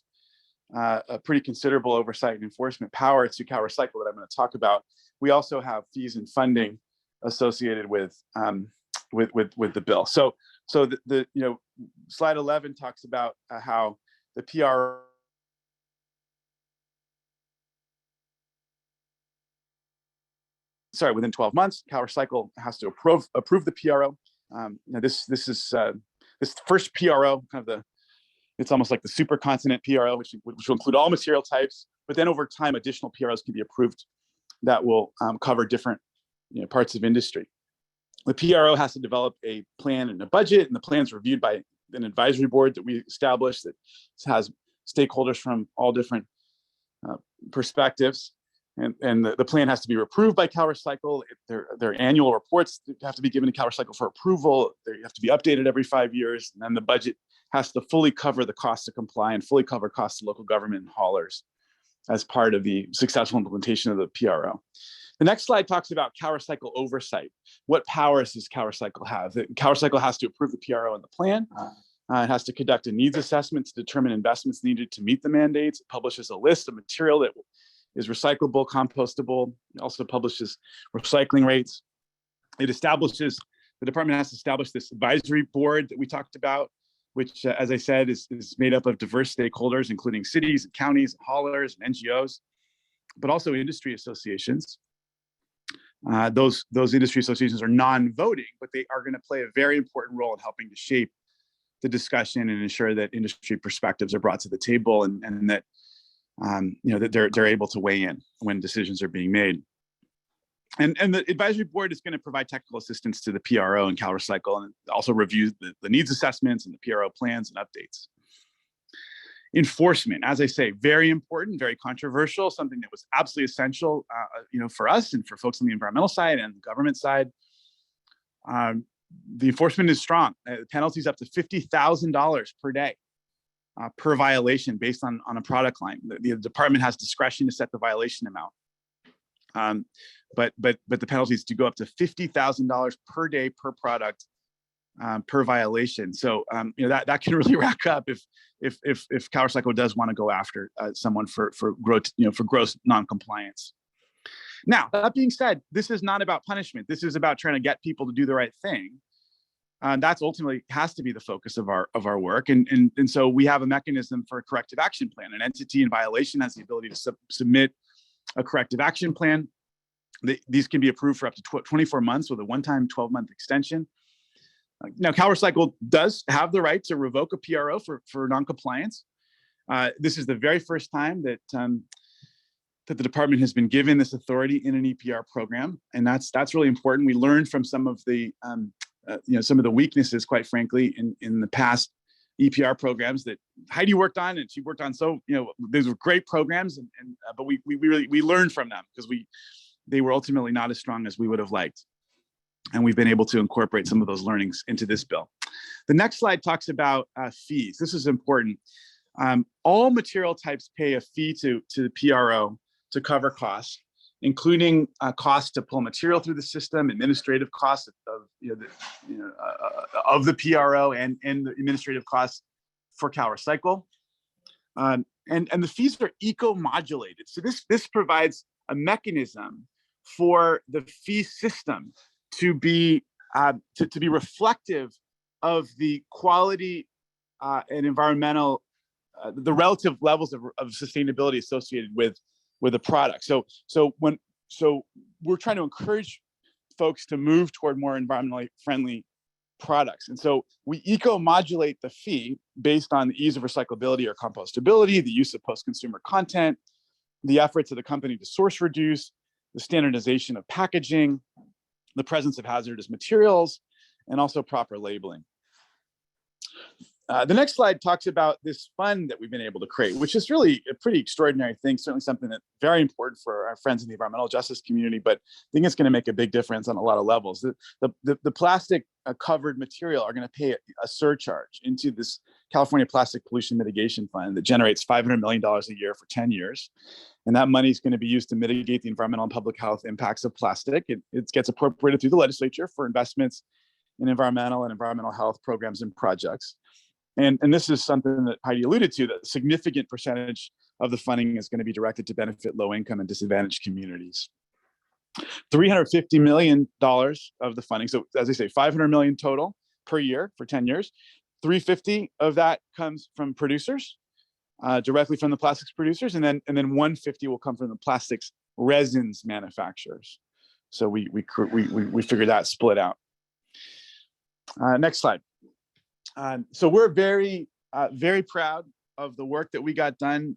a pretty considerable oversight and enforcement power to CalRecycle that I'm going to talk about. We also have fees and funding associated with the bill. So the slide 11 talks about how the PR within 12 months, CalRecycle has to approve the PRO. This first PRO, it's almost like the supercontinent PRO, which will include all material types, But then over time, additional PROs can be approved that will cover different parts of industry. The PRO has to develop a plan and a budget, and the plan's reviewed by an advisory board that we established that has stakeholders from all different perspectives. And the plan has to be approved by CalRecycle. Their annual reports have to be given to CalRecycle for approval. They have to be updated every 5 years. And then the budget has to fully cover the cost to comply and fully cover costs to local government and haulers as part of the successful implementation of the PRO. The next slide talks about CalRecycle oversight. What powers does CalRecycle have? CalRecycle has to approve the PRO and the plan. It has to conduct a needs assessment to determine investments needed to meet the mandates. It publishes a list of material that is recyclable, compostable. It also publishes recycling rates. The department has to establish this advisory board that we talked about, which, as I said, is made up of diverse stakeholders, including cities, counties, haulers, and NGOs, but also industry associations. Those industry associations are non-voting, but they are going to play a very important role in helping to shape the discussion and ensure that industry perspectives are brought to the table and that that they're able to weigh in when decisions are being made. And the advisory board is going to provide technical assistance to the PRO and CalRecycle, and also review the needs assessments and the PRO plans and updates. Enforcement, as I say, very important, very controversial, something that was absolutely essential, for us and for folks on the environmental side and the government side. The enforcement is strong. Penalties up to $50,000 per day per violation based on a product line. The department has discretion to set the violation amount. But the penalties do go up to $50,000 per day per product per violation. So that can really rack up if CalRecycle does want to go after someone for gross non-compliance. Now, that being said, this is not about punishment. This is about trying to get people to do the right thing. That's ultimately has to be the focus of our work. And so we have a mechanism for a corrective action plan. An entity in violation has the ability to submit a corrective action plan. These can be approved for up to 24 months with a one-time 12-month extension. Now, CalRecycle does have the right to revoke a PRO for non-compliance. This is the very first time that the department has been given this authority in an EPR program, and that's really important. We learned from some of the weaknesses, quite frankly, in the past EPR programs that Heidi worked on, and she worked on. So those were great programs, but we learned from them because they were ultimately not as strong as we would have liked. And we've been able to incorporate some of those learnings into this bill. The next slide talks about fees. This is important. All material types pay a fee to the PRO to cover costs, including costs to pull material through the system, administrative costs of the PRO, and the administrative costs for CalRecycle. And the fees are eco-modulated. So this provides a mechanism for the fee system to be reflective of the quality and environmental, the relative levels of sustainability associated with a product. So we're trying to encourage folks to move toward more environmentally friendly products. And so we eco-modulate the fee based on the ease of recyclability or compostability, the use of post-consumer content, the efforts of the company to source reduce, the standardization of packaging, the presence of hazardous materials, and also proper labeling. The next slide talks about this fund that we've been able to create, which is really a pretty extraordinary thing, certainly something that's very important for our friends in the environmental justice community, but I think it's going to make a big difference on a lot of levels. The plastic covered material are going to pay a surcharge into this California Plastic Pollution Mitigation Fund that generates $500 million a year for 10 years. And that money is going to be used to mitigate the environmental and public health impacts of plastic. It gets appropriated through the legislature for investments in environmental and environmental health programs and projects. And this is something that Heidi alluded to, that a significant percentage of the funding is going to be directed to benefit low income and disadvantaged communities. $350 million of the funding. So as I say, $500 million total per year for 10 years. 350 of that comes from producers, directly from the plastics producers. And then 150 will come from the plastics resins manufacturers. So we figured that split out. Next slide. So we're very proud of the work that we got done.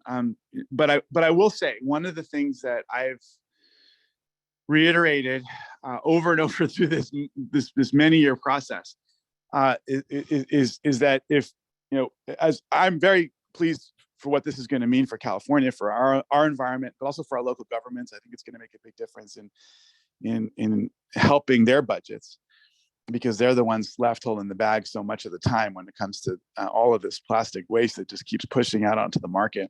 But I will say one of the things that I've reiterated over and over through this many-year process is that if, you know, as I'm very pleased for what this is going to mean for California, for our environment, but also for our local governments. I think it's going to make a big difference in helping their budgets, because they're the ones left holding the bag so much of the time when it comes to all of this plastic waste that just keeps pushing out onto the market.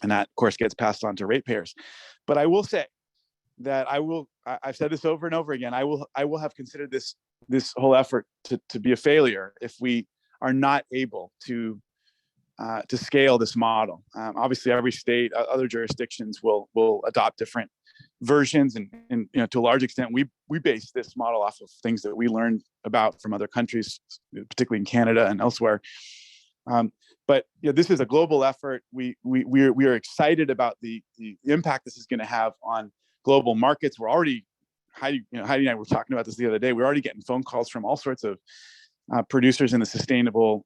And that, of course, gets passed on to ratepayers. But I will say that I've said this over and over again, I will have considered this whole effort to be a failure if we are not able to scale this model. Obviously, every state, other jurisdictions will adopt different versions, and you know, to a large extent, we base this model off of things that we learned about from other countries, particularly in Canada and elsewhere. But you know, this is a global effort. We are excited about the impact this is going to have on global markets. We're already, Heidi and I were talking about this the other day. We're already getting phone calls from all sorts of producers in the sustainable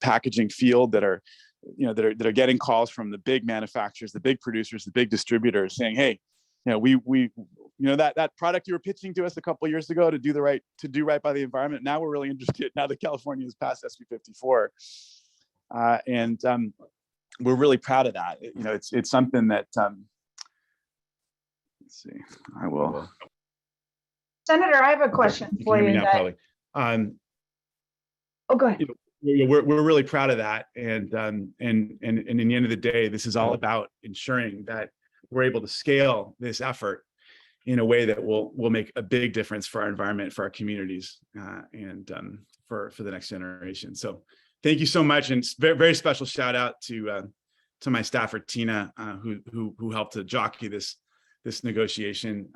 packaging field that are getting calls from the big manufacturers, the big producers, the big distributors, saying, "Hey, you know, we that product you were pitching to us a couple of years ago to do right by the environment. Now we're really interested. Now that California has passed SB 54, and we're really proud of that. You know, it's something that let's see, I will. Senator, I have a question You for can hear you. me now, probably. Oh, go ahead. You know, we're really proud of that, and in the end of the day, this is all about ensuring that we're able to scale this effort in a way that will make a big difference for our environment, for our communities, and for the next generation. So, thank you so much, and very, very special shout out to my staffer Tina, who helped to jockey this negotiation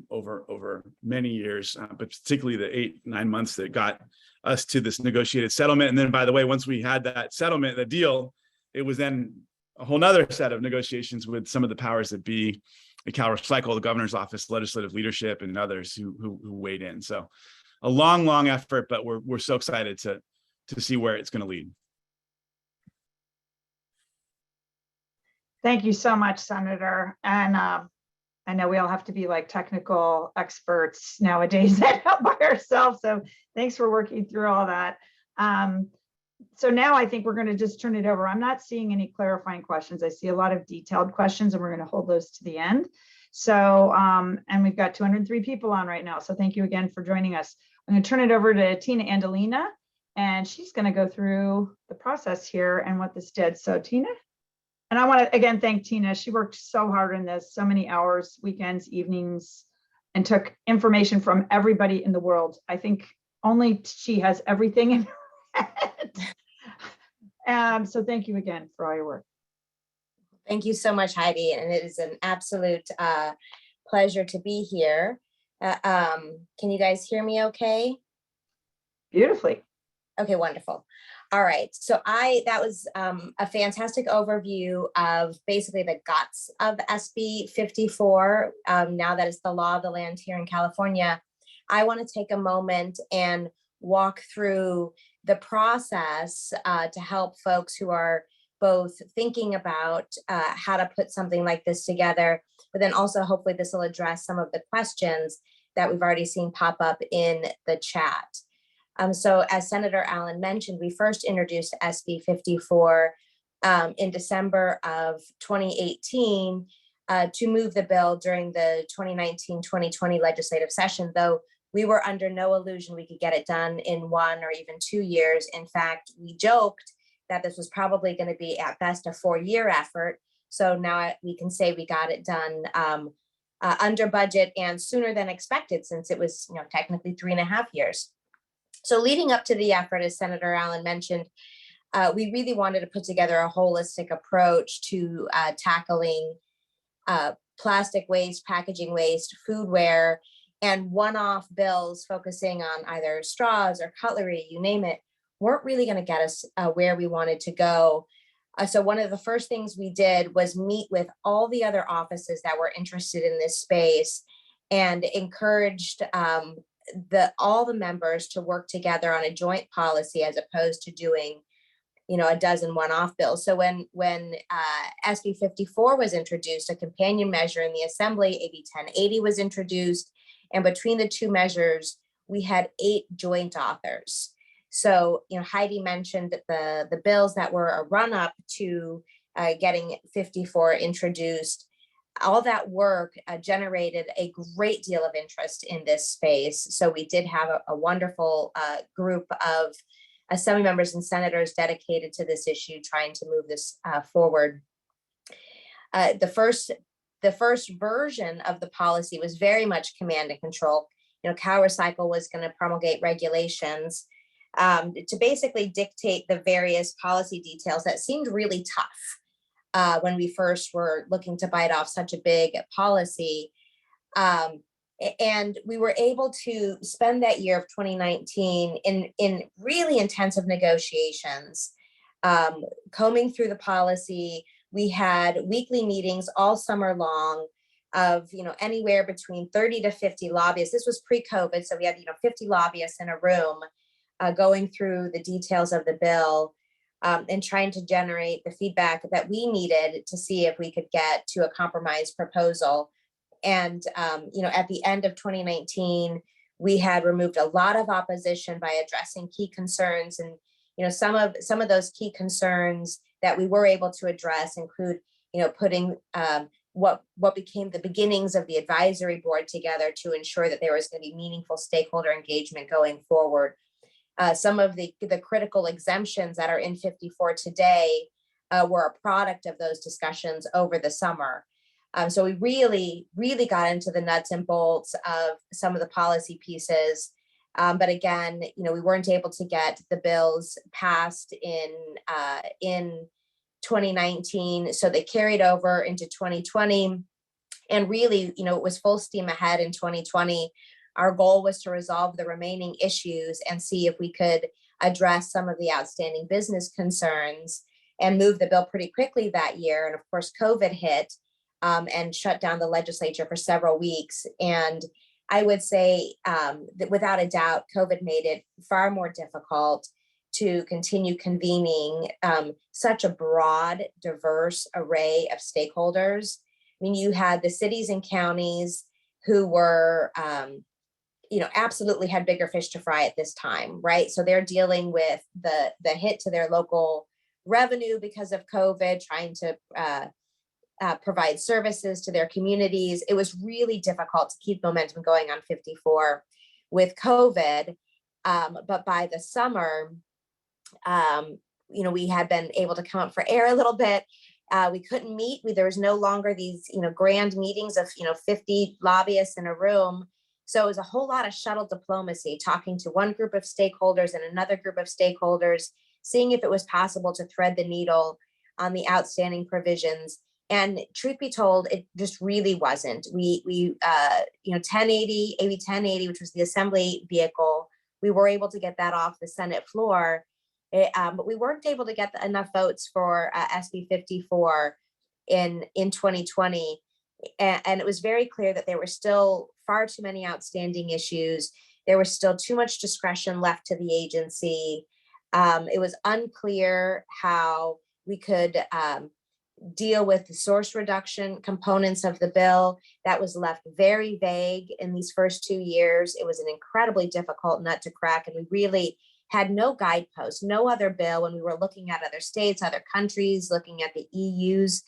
over many years, but particularly the 8-9 months that got us to this negotiated settlement. And then, by the way, once we had that settlement, the deal, it was then a whole nother set of negotiations with some of the powers that be, the Cal Recycle, the governor's office, legislative leadership, and others who weighed in. So a long effort, but we're so excited to see where it's going to lead. Thank you so much, Senator. And I know we all have to be like technical experts nowadays by ourselves. So thanks for working through all that. So now I think we're going to just turn it over. I'm not seeing any clarifying questions. I see a lot of detailed questions, and we're going to hold those to the end. So, and we've got 203 people on right now. So thank you again for joining us. I'm going to turn it over to Tina Andolina, and she's going to go through the process here and what this did. So Tina. And I want to again thank Tina. She worked so hard in this, so many hours, weekends, evenings, and took information from everybody in the world. I think only she has everything in her head. So thank you again for all your work. Thank you so much, Heidi. And it is an absolute pleasure to be here. Can you guys hear me okay? Beautifully. Okay, wonderful. All right, so that was a fantastic overview of basically the guts of SB 54. Now that it's the law of the land here in California, I want to take a moment and walk through the process to help folks who are both thinking about how to put something like this together, but then also hopefully this will address some of the questions that we've already seen pop up in the chat. So as Senator Allen mentioned, we first introduced SB 54 in December of 2018 to move the bill during the 2019-2020 legislative session, though we were under no illusion we could get it done in 1 or even 2 years. In fact, we joked that this was probably going to be at best a 4-year effort. So now we can say we got it done under budget and sooner than expected, since it was, you know, technically 3.5 years. So leading up to the effort, as Senator Allen mentioned, we really wanted to put together a holistic approach to tackling plastic waste, packaging waste, foodware, and one-off bills focusing on either straws or cutlery, you name it, weren't really going to get us where we wanted to go. So one of the first things we did was meet with all the other offices that were interested in this space and encouraged all the members to work together on a joint policy, as opposed to doing, a dozen one-off bills. So when SB 54 was introduced, a companion measure in the Assembly, AB 1080 was introduced, and between the two measures, we had 8 joint authors. So, Heidi mentioned that the bills that were a run-up to getting 54 introduced, all that work generated a great deal of interest in this space. So we did have a wonderful group of Assembly members and senators dedicated to this issue, trying to move this forward. The first version of the policy was very much command and control. CalRecycle was going to promulgate regulations to basically dictate the various policy details that seemed really tough when we first were looking to bite off such a big policy. And we were able to spend that year of 2019 in really intensive negotiations, combing through the policy. We had weekly meetings all summer long of, anywhere between 30 to 50 lobbyists. This was pre-COVID, so we had, 50 lobbyists in a room going through the details of the bill and trying to generate the feedback that we needed to see if we could get to a compromise proposal. And, at the end of 2019, we had removed a lot of opposition by addressing key concerns. And, some of those key concerns that we were able to address include, putting what became the beginnings of the advisory board together to ensure that there was going to be meaningful stakeholder engagement going forward. Some of the critical exemptions that are in 54 today were a product of those discussions over the summer. So we really, really got into the nuts and bolts of some of the policy pieces. But again, we weren't able to get the bills passed in 2019. So they carried over into 2020. And really, it was full steam ahead in 2020. Our goal was to resolve the remaining issues and see if we could address some of the outstanding business concerns and move the bill pretty quickly that year. And of course, COVID hit. And shut down the legislature for several weeks. And I would say that without a doubt, COVID made it far more difficult to continue convening such a broad, diverse array of stakeholders. I mean, you had the cities and counties who were, absolutely had bigger fish to fry at this time, right? So they're dealing with the hit to their local revenue because of COVID, trying to provide services to their communities. It was really difficult to keep momentum going on 54 with COVID. But by the summer, we had been able to come up for air a little bit. We couldn't meet. There was no longer these, grand meetings of, 50 lobbyists in a room. So it was a whole lot of shuttle diplomacy, talking to one group of stakeholders and another group of stakeholders, seeing if it was possible to thread the needle on the outstanding provisions. And truth be told, it just really wasn't. We 1080, AB 1080, which was the Assembly vehicle, we were able to get that off the Senate floor, but we weren't able to get enough votes for SB 54 in 2020. And it was very clear that there were still far too many outstanding issues. There was still too much discretion left to the agency. It was unclear how we could deal with the source reduction components of the bill. That was left very vague in these first 2 years. It was an incredibly difficult nut to crack, and we really had no guideposts, no other bill when we were looking at other states, other countries, looking at the EU's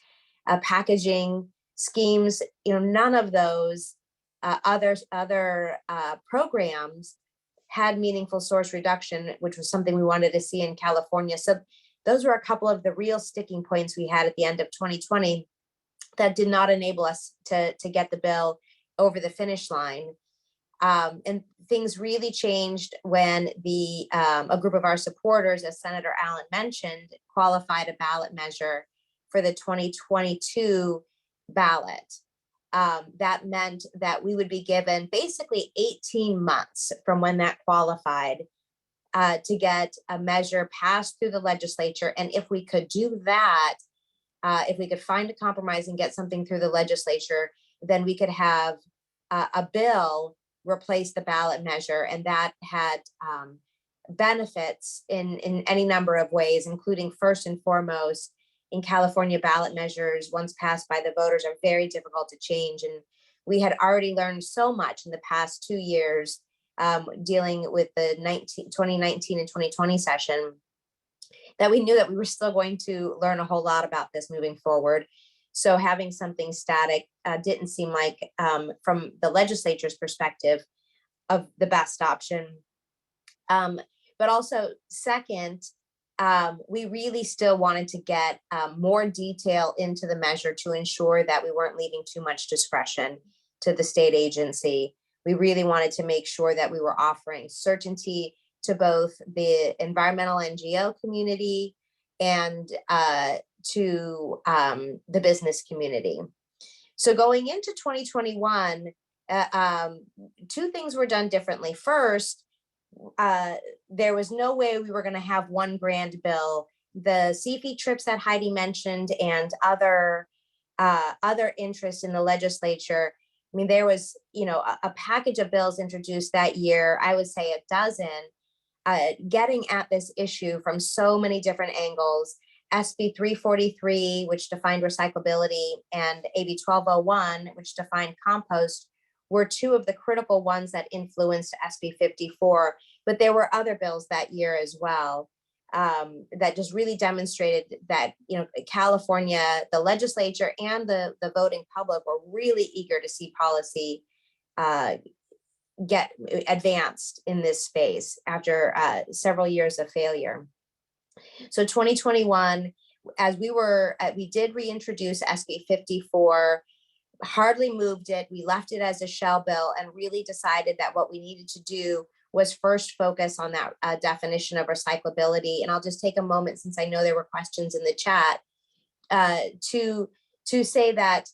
packaging schemes. None of those other programs had meaningful source reduction, which was something we wanted to see in California. So those were a couple of the real sticking points we had at the end of 2020 that did not enable us to get the bill over the finish line. And things really changed when a group of our supporters, as Senator Allen mentioned, qualified a ballot measure for the 2022 ballot. That meant that we would be given basically 18 months from when that qualified to get a measure passed through the legislature. And if we could do that, if we could find a compromise and get something through the legislature, then we could have a bill replace the ballot measure. And that had benefits in any number of ways, including first and foremost, in California, ballot measures, once passed by the voters, are very difficult to change. And we had already learned so much in the past 2 years dealing with the 2019 and 2020 session, that we knew that we were still going to learn a whole lot about this moving forward. So having something static didn't seem like, from the legislature's perspective, of the best option. But also, second, we really still wanted to get more detail into the measure to ensure that we weren't leaving too much discretion to the state agency. We really wanted to make sure that we were offering certainty to both the environmental NGO community and to the business community. So going into 2021, 2 things were done differently. First, there was no way we were going to have one grand bill. The CFE trips that Heidi mentioned and other interests in the legislature. I mean, there was, a package of bills introduced that year, I would say a dozen, getting at this issue from so many different angles. SB 343, which defined recyclability, and AB 1201, which defined compost, were 2 of the critical ones that influenced SB 54. But there were other bills that year as well that just really demonstrated that, California, the legislature and the voting public were really eager to see policy get advanced in this space after several years of failure. So 2021, as we did reintroduce SB 54, hardly moved it. We left it as a shell bill and really decided that what we needed to do was first focus on that definition of recyclability. And I'll just take a moment, since I know there were questions in the chat, to say that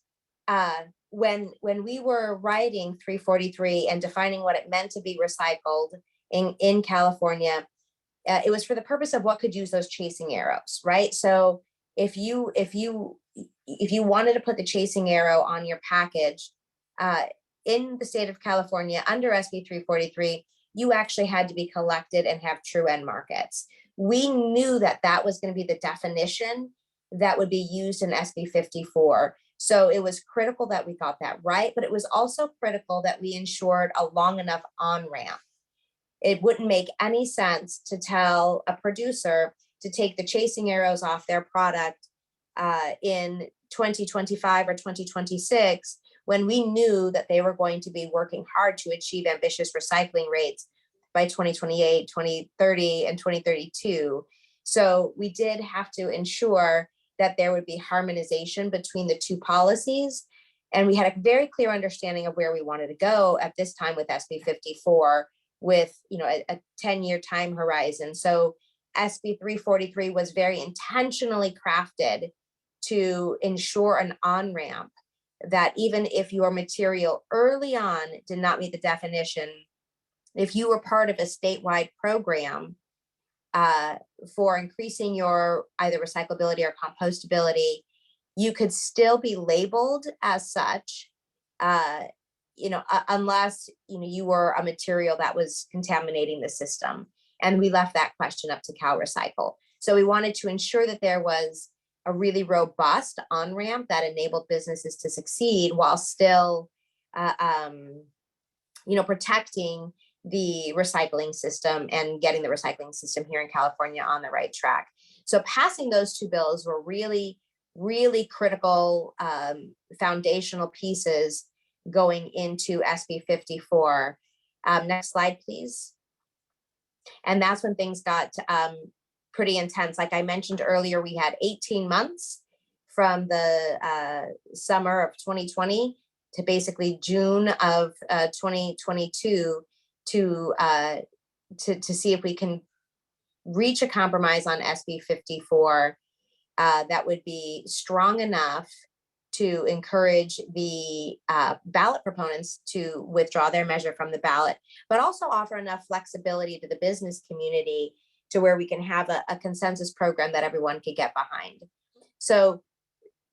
when we were writing 343 and defining what it meant to be recycled in California, it was for the purpose of what could use those chasing arrows, right? So if you wanted to put the chasing arrow on your package in the state of California under SB 343, you actually had to be collected and have true end markets. We knew that that was going to be the definition that would be used in SB 54. So it was critical that we got that right, but it was also critical that we ensured a long enough on-ramp. It wouldn't make any sense to tell a producer to take the chasing arrows off their product in 2025 or 2026, when we knew that they were going to be working hard to achieve ambitious recycling rates by 2028, 2030, and 2032. So we did have to ensure that there would be harmonization between the 2 policies. And we had a very clear understanding of where we wanted to go at this time with SB 54, with a 10-year time horizon. So SB 343 was very intentionally crafted to ensure an on-ramp, that even if your material early on did not meet the definition, if you were part of a statewide program for increasing your either recyclability or compostability, you could still be labeled as such, unless you were a material that was contaminating the system. And we left that question up to CalRecycle. So we wanted to ensure that there was a really robust on-ramp that enabled businesses to succeed while still, protecting the recycling system and getting the recycling system here in California on the right track. So passing those 2 bills were really, really critical foundational pieces going into SB 54. Next slide, please. And that's when things got pretty intense. Like I mentioned earlier, we had 18 months from the summer of 2020 to basically June of 2022 to see if we can reach a compromise on SB 54 that would be strong enough to encourage the ballot proponents to withdraw their measure from the ballot, but also offer enough flexibility to the business community to where we can have a consensus program that everyone could get behind. So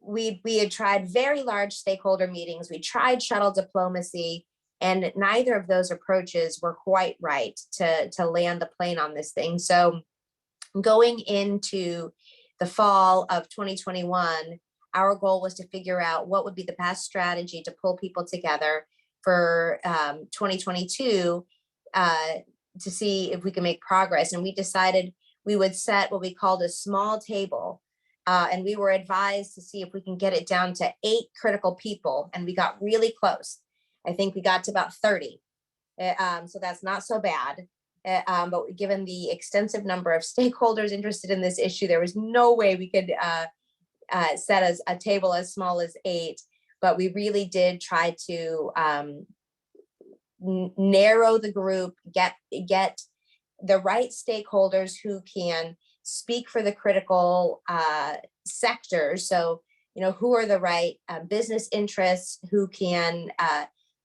we had tried very large stakeholder meetings. We tried shuttle diplomacy. And neither of those approaches were quite right to land the plane on this thing. So going into the fall of 2021, our goal was to figure out what would be the best strategy to pull people together for 2022 to see if we can make progress. And we decided we would set what we called a small table. And we were advised to see if we can get it down to 8 critical people. And we got really close. I think we got to about 30. So that's not so bad. But given the extensive number of stakeholders interested in this issue, there was no way we could set a table as small as 8. But we really did try to narrow the group, get the right stakeholders who can speak for the critical sectors. So, who are the right business interests, who can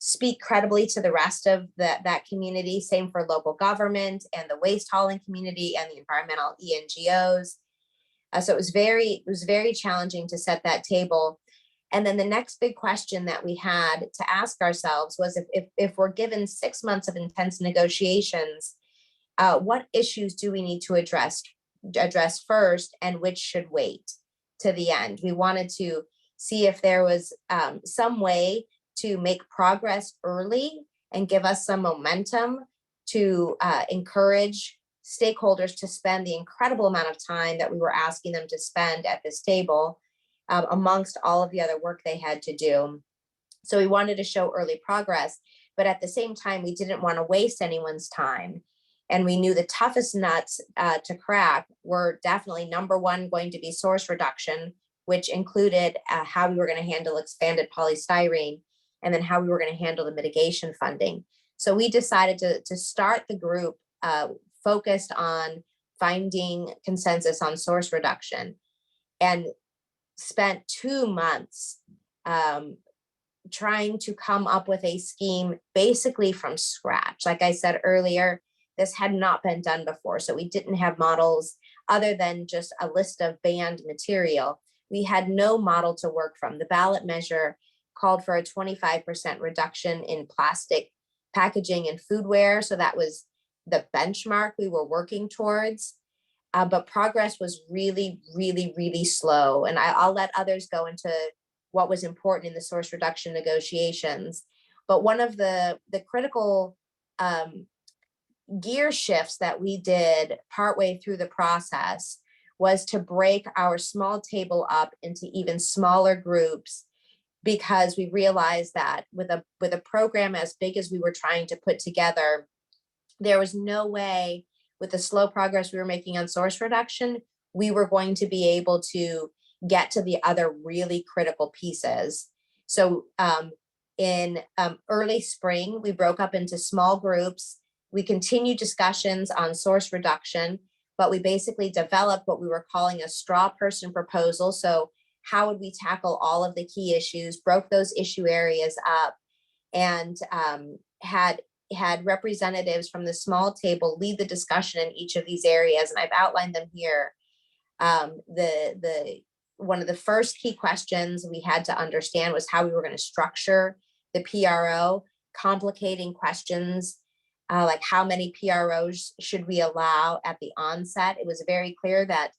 speak credibly to the rest of that community. Same for local government and the waste hauling community and the environmental ENGOs. So it was very challenging to set that table. And then the next big question that we had to ask ourselves was if we're given 6 months of intense negotiations, what issues do we need to address first and which should wait to the end? We wanted to see if there was some way to make progress early and give us some momentum to encourage stakeholders to spend the incredible amount of time that we were asking them to spend at this table amongst all of the other work they had to do. So we wanted to show early progress, but at the same time, we didn't want to waste anyone's time. And we knew the toughest nuts to crack were definitely number one going to be source reduction, which included how we were going to handle expanded polystyrene, and then how we were going to handle the mitigation funding. So we decided to start the group focused on finding consensus on source reduction, and spent 2 months trying to come up with a scheme basically from scratch. Like I said earlier, this had not been done before. So we didn't have models other than just a list of banned material. We had no model to work from. The ballot measure called for a 25% reduction in plastic packaging and foodware. So that was the benchmark we were working towards. But progress was really, really, really slow. And I'll let others go into what was important in the source reduction negotiations. But one of the critical gear shifts that we did partway through the process was to break our small table up into even smaller groups, because we realized that with a program as big as we were trying to put together, there was no way, with the slow progress we were making on source reduction, we were going to be able to get to the other really critical pieces. So in early spring, we broke up into small groups. We continued discussions on source reduction, but we basically developed what we were calling a straw person proposal. So how would we tackle all of the key issues, broke those issue areas up, and had representatives from the small table lead the discussion in each of these areas. And I've outlined them here. One of the first key questions we had to understand was how we were going to structure the PRO, complicating questions like how many PROs should we allow at the onset. It was very clear that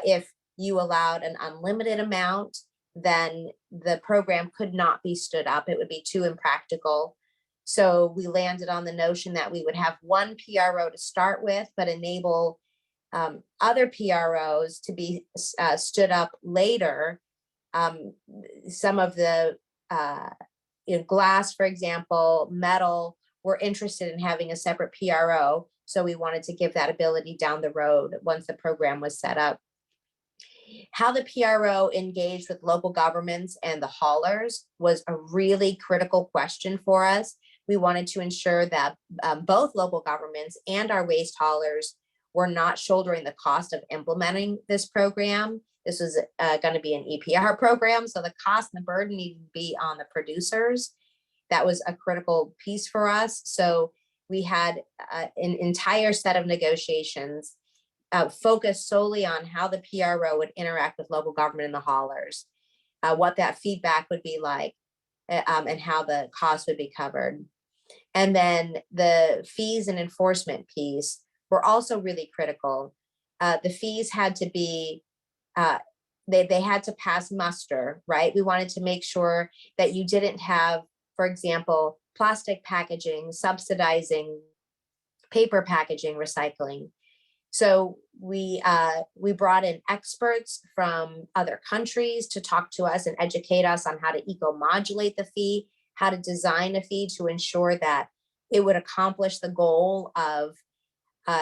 if you allowed an unlimited amount, then the program could not be stood up. It would be too impractical. So we landed on the notion that we would have one PRO to start with, but enable other PROs to be stood up later. Some of the glass, for example, metal, were interested in having a separate PRO. So we wanted to give that ability down the road once the program was set up. How the PRO engaged with local governments and the haulers was a really critical question for us. We wanted to ensure that both local governments and our waste haulers were not shouldering the cost of implementing this program. This was going to be an EPR program, so the cost and the burden needed to be on the producers. That was a critical piece for us. So we had an entire set of negotiations focused solely on how the PRO would interact with local government and the haulers, what that feedback would be like, and how the cost would be covered. And then the fees and enforcement piece were also really critical. The fees had to be, they had to pass muster, right? We wanted to make sure that you didn't have, for example, plastic packaging subsidizing paper packaging recycling. So we brought in experts from other countries to talk to us and educate us on how to eco-modulate the fee, how to design a fee to ensure that it would accomplish the goal of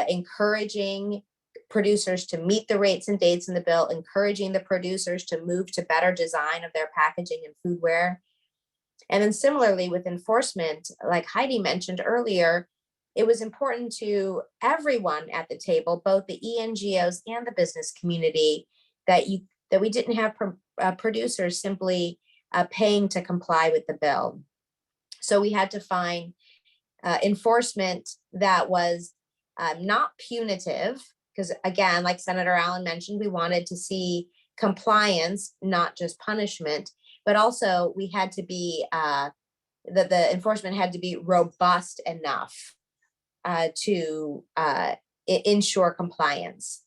encouraging producers to meet the rates and dates in the bill, encouraging the producers to move to better design of their packaging and foodware. And then similarly with enforcement, like Heidi mentioned earlier, it was important to everyone at the table, both the ENGOs and the business community, that we didn't have producers simply paying to comply with the bill. So we had to find enforcement that was not punitive, because again, like Senator Allen mentioned, we wanted to see compliance, not just punishment, but also we had to be, the enforcement had to be robust enough to ensure compliance.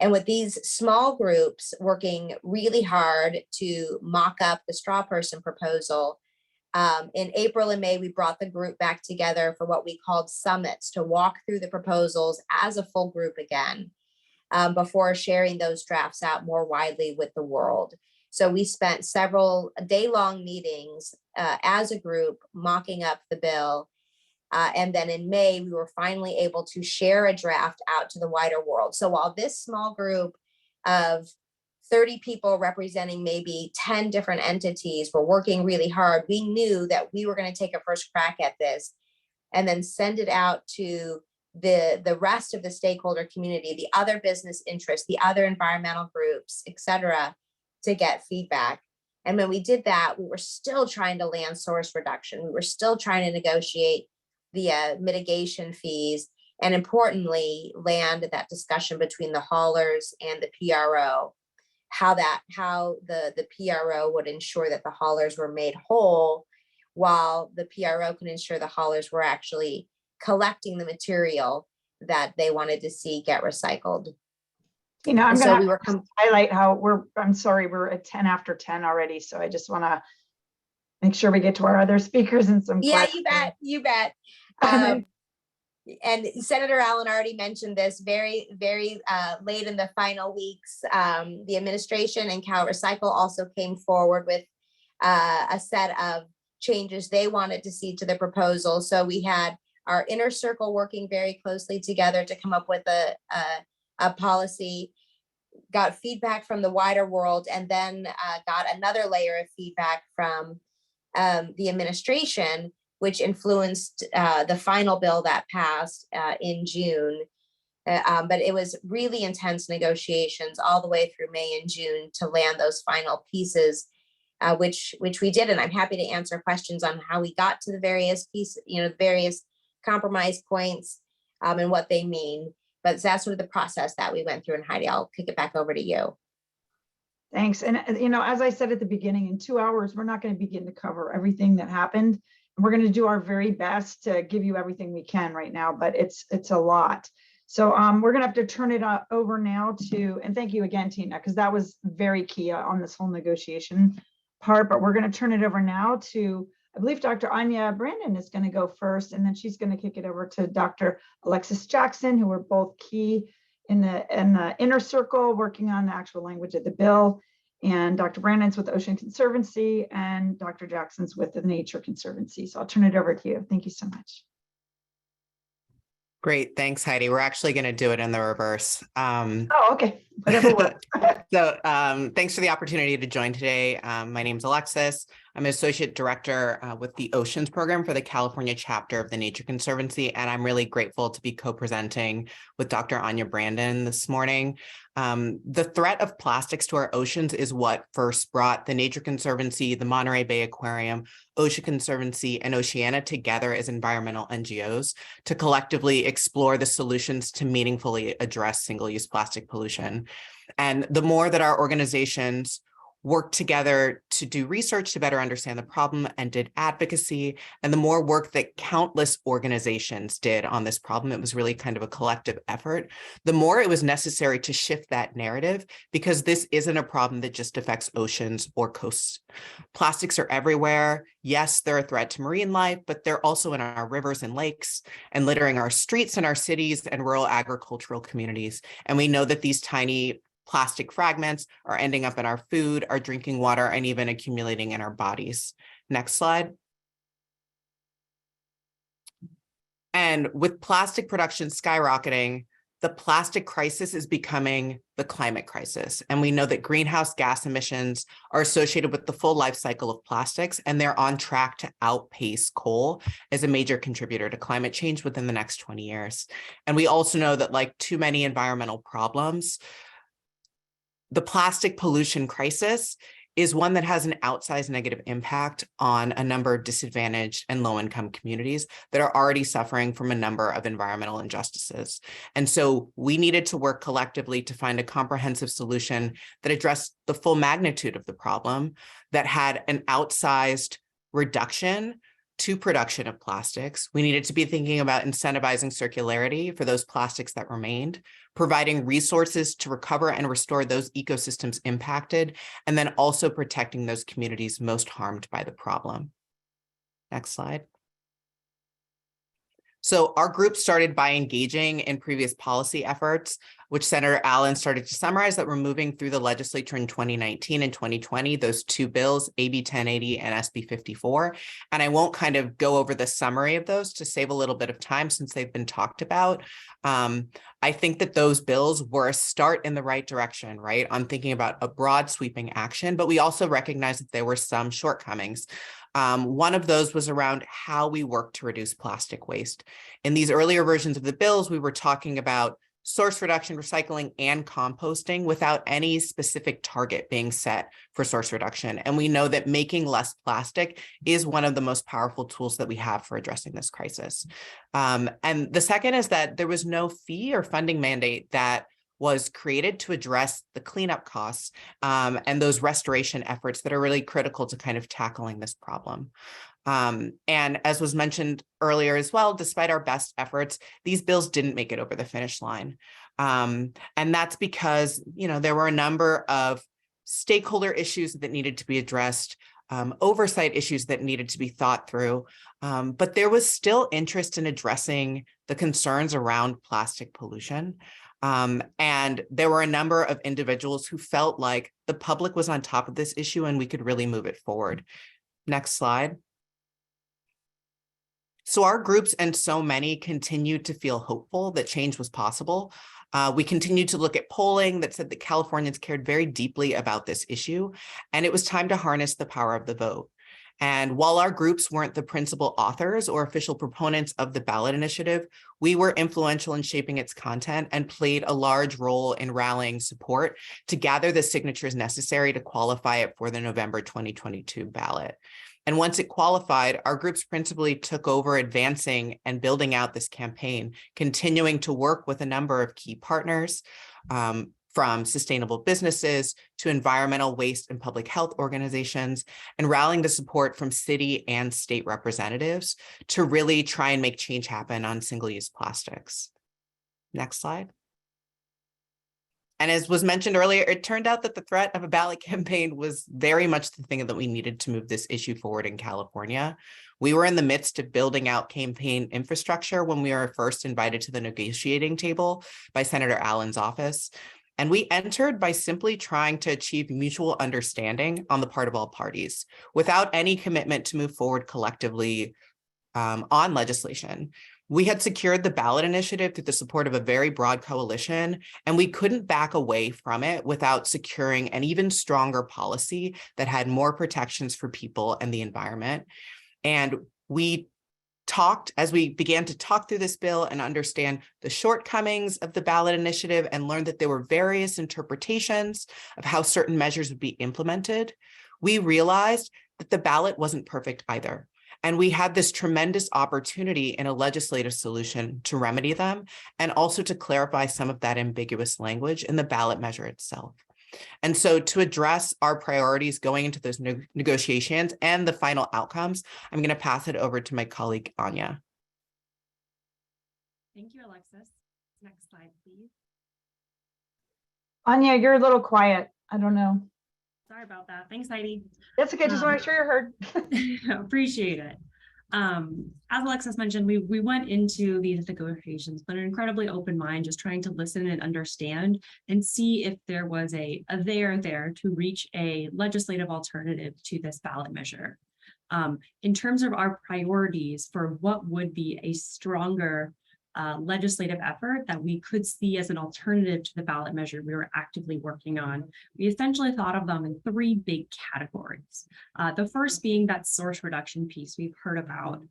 And with these small groups working really hard to mock up the straw person proposal, in April and May, we brought the group back together for what we called summits to walk through the proposals as a full group again, before sharing those drafts out more widely with the world. So we spent several day-long meetings as a group mocking up the bill. And then in May, we were finally able to share a draft out to the wider world. So while this small group of 30 people representing maybe 10 different entities were working really hard, we knew that we were going to take a first crack at this and then send it out to the rest of the stakeholder community, the other business interests, the other environmental groups, et cetera, to get feedback. And when we did that, we were still trying to land source reduction. We were still trying to negotiate the mitigation fees, and importantly, land that discussion between the haulers and the PRO, how the PRO would ensure that the haulers were made whole, while the PRO can ensure the haulers were actually collecting the material that they wanted to see get recycled. You know, I'm So going we were to highlight how I'm sorry, we're at 10 after 10 already. So I just want to make sure we get to our other speakers and some Yeah, questions. you bet. And Senator Allen already mentioned this very late in the final weeks. The administration and CalRecycle also came forward with a set of changes they wanted to see to the proposal. So we had our inner circle working very closely together to come up with a policy, got feedback from the wider world, and then got another layer of feedback from the administration, which influenced the final bill that passed in June. But it was really intense negotiations all the way through May and June to land those final pieces, which we did. And I'm happy to answer questions on how we got to the various pieces, various compromise points and what they mean. But that's sort of the process that we went through. And Heidi, I'll kick it back over to you. Thanks. And, as I said at the beginning, in 2 hours, we're not going to begin to cover everything that happened. We're going to do our very best to give you everything we can right now, but it's a lot. So we're going to have to turn it over now to, and thank you again, Tina, because that was very key on this whole negotiation part, but we're going to turn it over now to, I believe Dr. Anja Brandon is going to go first, and then she's going to kick it over to Dr. Alexis Jackson, who were both key in the inner circle working on the actual language of the bill. And Dr. Brandon's with Ocean Conservancy, and Dr. Jackson's with the Nature Conservancy. So I'll turn it over to you. Thank you so much. Great. Thanks, Heidi. We're actually going to do it in the reverse. Oh, okay. Whatever works. So thanks for the opportunity to join today. My name is Alexis. I'm an associate director with the Oceans program for the California chapter of the Nature Conservancy, and I'm really grateful to be co-presenting with Dr. Anja Brandon this morning. The threat of plastics to our oceans is what first brought the Nature Conservancy, the Monterey Bay Aquarium, Ocean Conservancy, and Oceana together as environmental NGOs to collectively explore the solutions to meaningfully address single-use plastic pollution. And the more that our organizations worked together to do research to better understand the problem and did advocacy. And the more work that countless organizations did on this problem, it was really kind of a collective effort, the more it was necessary to shift that narrative, because this isn't a problem that just affects oceans or coasts. Plastics are everywhere. Yes, they're a threat to marine life, but they're also in our rivers and lakes and littering our streets and our cities and rural agricultural communities. And we know that these tiny plastic fragments are ending up in our food, our drinking water, and even accumulating in our bodies. Next slide. And with plastic production skyrocketing, the plastic crisis is becoming the climate crisis. And we know that greenhouse gas emissions are associated with the full life cycle of plastics, and they're on track to outpace coal as a major contributor to climate change within the next 20 years. And we also know that, like too many environmental problems, the plastic pollution crisis is one that has an outsized negative impact on a number of disadvantaged and low-income communities that are already suffering from a number of environmental injustices. And so we needed to work collectively to find a comprehensive solution that addressed the full magnitude of the problem, that had an outsized reduction to production of plastics. We needed to be thinking about incentivizing circularity for those plastics that remained, providing resources to recover and restore those ecosystems impacted, and then also protecting those communities most harmed by the problem. Next slide. So our group started by engaging in previous policy efforts, which Senator Allen started to summarize, that were moving through the legislature in 2019 and 2020, those two bills, AB 1080 and SB 54. And I won't kind of go over the summary of those to save a little bit of time since they've been talked about. I think that those bills were a start in the right direction, right, on thinking about a broad sweeping action, but we also recognize that there were some shortcomings. One of those was around how we work to reduce plastic waste. In these earlier versions of the bills, we were talking about source reduction, recycling, and composting without any specific target being set for source reduction. And we know that making less plastic is one of the most powerful tools that we have for addressing this crisis. And the second is that there was no fee or funding mandate that was created to address the cleanup costs and those restoration efforts that are really critical to kind of tackling this problem. And as was mentioned earlier as well, despite our best efforts, these bills didn't make it over the finish line. And that's because, you know, there were a number of stakeholder issues that needed to be addressed, oversight issues that needed to be thought through, but there was still interest in addressing the concerns around plastic pollution. And there were a number of individuals who felt like the public was on top of this issue and we could really move it forward. Next slide. So our groups and so many continued to feel hopeful that change was possible. We continued to look at polling that said that Californians cared very deeply about this issue, and it was time to harness the power of the vote. And while our groups weren't the principal authors or official proponents of the ballot initiative, we were influential in shaping its content and played a large role in rallying support to gather the signatures necessary to qualify it for the November 2022 ballot. And once it qualified, our groups principally took over advancing and building out this campaign, continuing to work with a number of key partners, from sustainable businesses to environmental, waste, and public health organizations, and rallying the support from city and state representatives to really try and make change happen on single-use plastics. Next slide. And as was mentioned earlier, it turned out that the threat of a ballot campaign was very much the thing that we needed to move this issue forward in California. We were in the midst of building out campaign infrastructure when we were first invited to the negotiating table by Senator Allen's office. And we entered by simply trying to achieve mutual understanding on the part of all parties without any commitment to move forward collectively on legislation. We had secured the ballot initiative through the support of a very broad coalition, and we couldn't back away from it without securing an even stronger policy that had more protections for people and the environment. And we talked, as we began to talk through this bill and understand the shortcomings of the ballot initiative and learned that there were various interpretations of how certain measures would be implemented, we realized that the ballot wasn't perfect either. And we had this tremendous opportunity in a legislative solution to remedy them and also to clarify some of that ambiguous language in the ballot measure itself. And so to address our priorities going into those negotiations and the final outcomes, I'm going to pass it over to my colleague, Anja. Thank you, Alexis. Next slide, please. Anja, you're a little quiet. I don't know. Sorry about that. Thanks, Heidi. That's okay. Just want to make sure you're heard. Appreciate it. As Alexis mentioned, we went into these negotiations with an incredibly open mind, just trying to listen and understand and see if there was a there to reach a legislative alternative to this ballot measure. In terms of our priorities for what would be a stronger legislative effort that we could see as an alternative to the ballot measure we were actively working on, we essentially thought of them in three big categories. The first being that source reduction piece we've heard about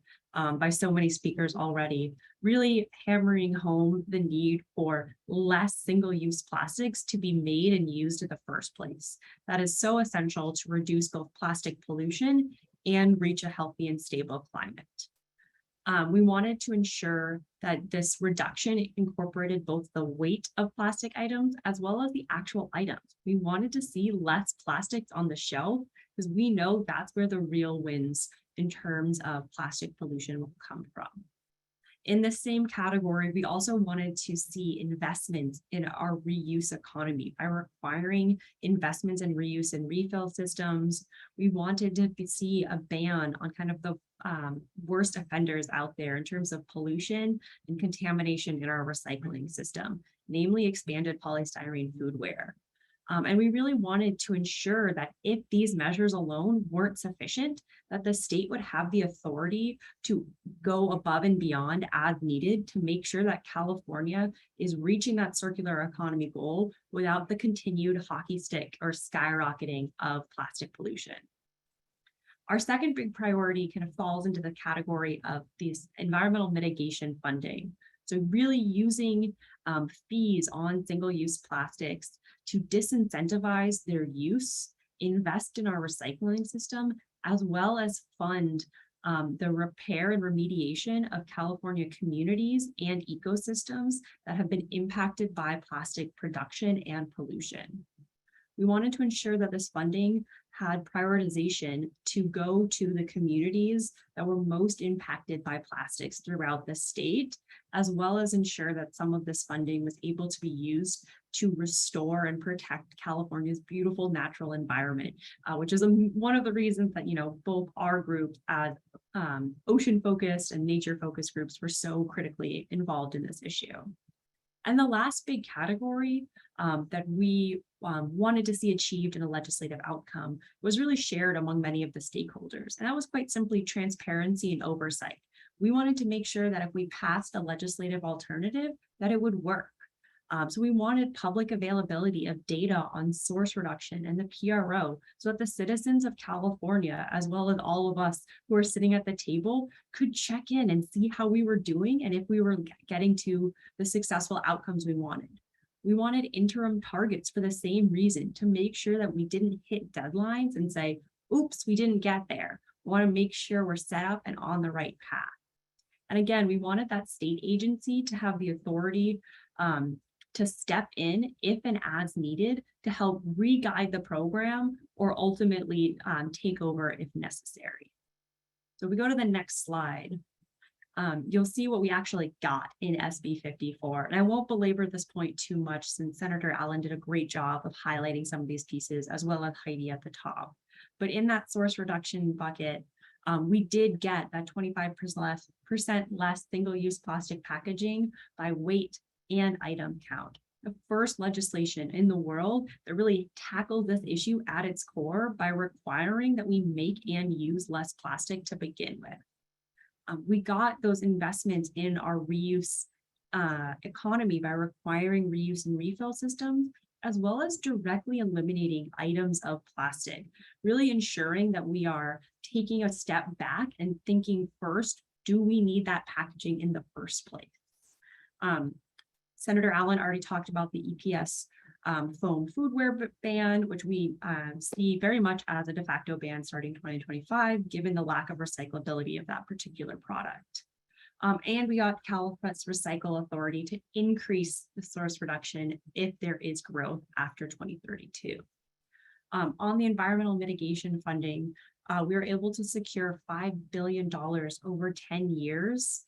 by so many speakers already, really hammering home the need for less single-use plastics to be made and used in the first place. That is so essential to reduce both plastic pollution and reach a healthy and stable climate. We wanted to ensure that this reduction incorporated both the weight of plastic items as well as the actual items. We wanted to see less plastics on the shelf because we know that's where the real wins in terms of plastic pollution will come from. In the same category, we also wanted to see investments in our reuse economy by requiring investments in reuse and refill systems. We wanted to see a ban on kind of the worst offenders out there in terms of pollution and contamination in our recycling system, namely expanded polystyrene foodware. And we really wanted to ensure that if these measures alone weren't sufficient, that the state would have the authority to go above and beyond as needed to make sure that California is reaching that circular economy goal without the continued hockey stick or skyrocketing of plastic pollution. Our second big priority kind of falls into the category of these environmental mitigation funding. So really using fees on single-use plastics to disincentivize their use, invest in our recycling system, as well as fund the repair and remediation of California communities and ecosystems that have been impacted by plastic production and pollution. We wanted to ensure that this funding had prioritization to go to the communities that were most impacted by plastics throughout the state, as well as ensure that some of this funding was able to be used to restore and protect California's beautiful natural environment, which is one of the reasons that, both our group as ocean-focused and nature-focused groups were so critically involved in this issue. And the last big category that we wanted to see achieved in a legislative outcome was really shared among many of the stakeholders. And that was quite simply transparency and oversight. We wanted to make sure that if we passed a legislative alternative, that it would work. So we wanted public availability of data on source reduction and the PRO so that the citizens of California, as well as all of us who are sitting at the table, could check in and see how we were doing and if we were getting to the successful outcomes we wanted. We wanted interim targets for the same reason, to make sure that we didn't hit deadlines and say, oops, we didn't get there. We want to make sure we're set up and on the right path. And again, we wanted that state agency to have the authority to step in if and as needed to help re-guide the program or ultimately take over if necessary. So we go to the next slide. You'll see what we actually got in SB 54. And I won't belabor this point too much since Senator Allen did a great job of highlighting some of these pieces, as well as Heidi at the top. But in that source reduction bucket, we did get that 25% less single-use plastic packaging by weight and item count. The first legislation in the world that really tackled this issue at its core by requiring that we make and use less plastic to begin with. We got those investments in our reuse economy by requiring reuse and refill systems, as well as directly eliminating items of plastic, really ensuring that we are taking a step back and thinking first, do we need that packaging in the first place? Senator Allen already talked about the EPS foam foodware ban, which we see very much as a de facto ban starting 2025, given the lack of recyclability of that particular product. And we got California's Recycle Authority to increase the source reduction if there is growth after 2032. On the environmental mitigation funding, we were able to secure $5 billion over 10 years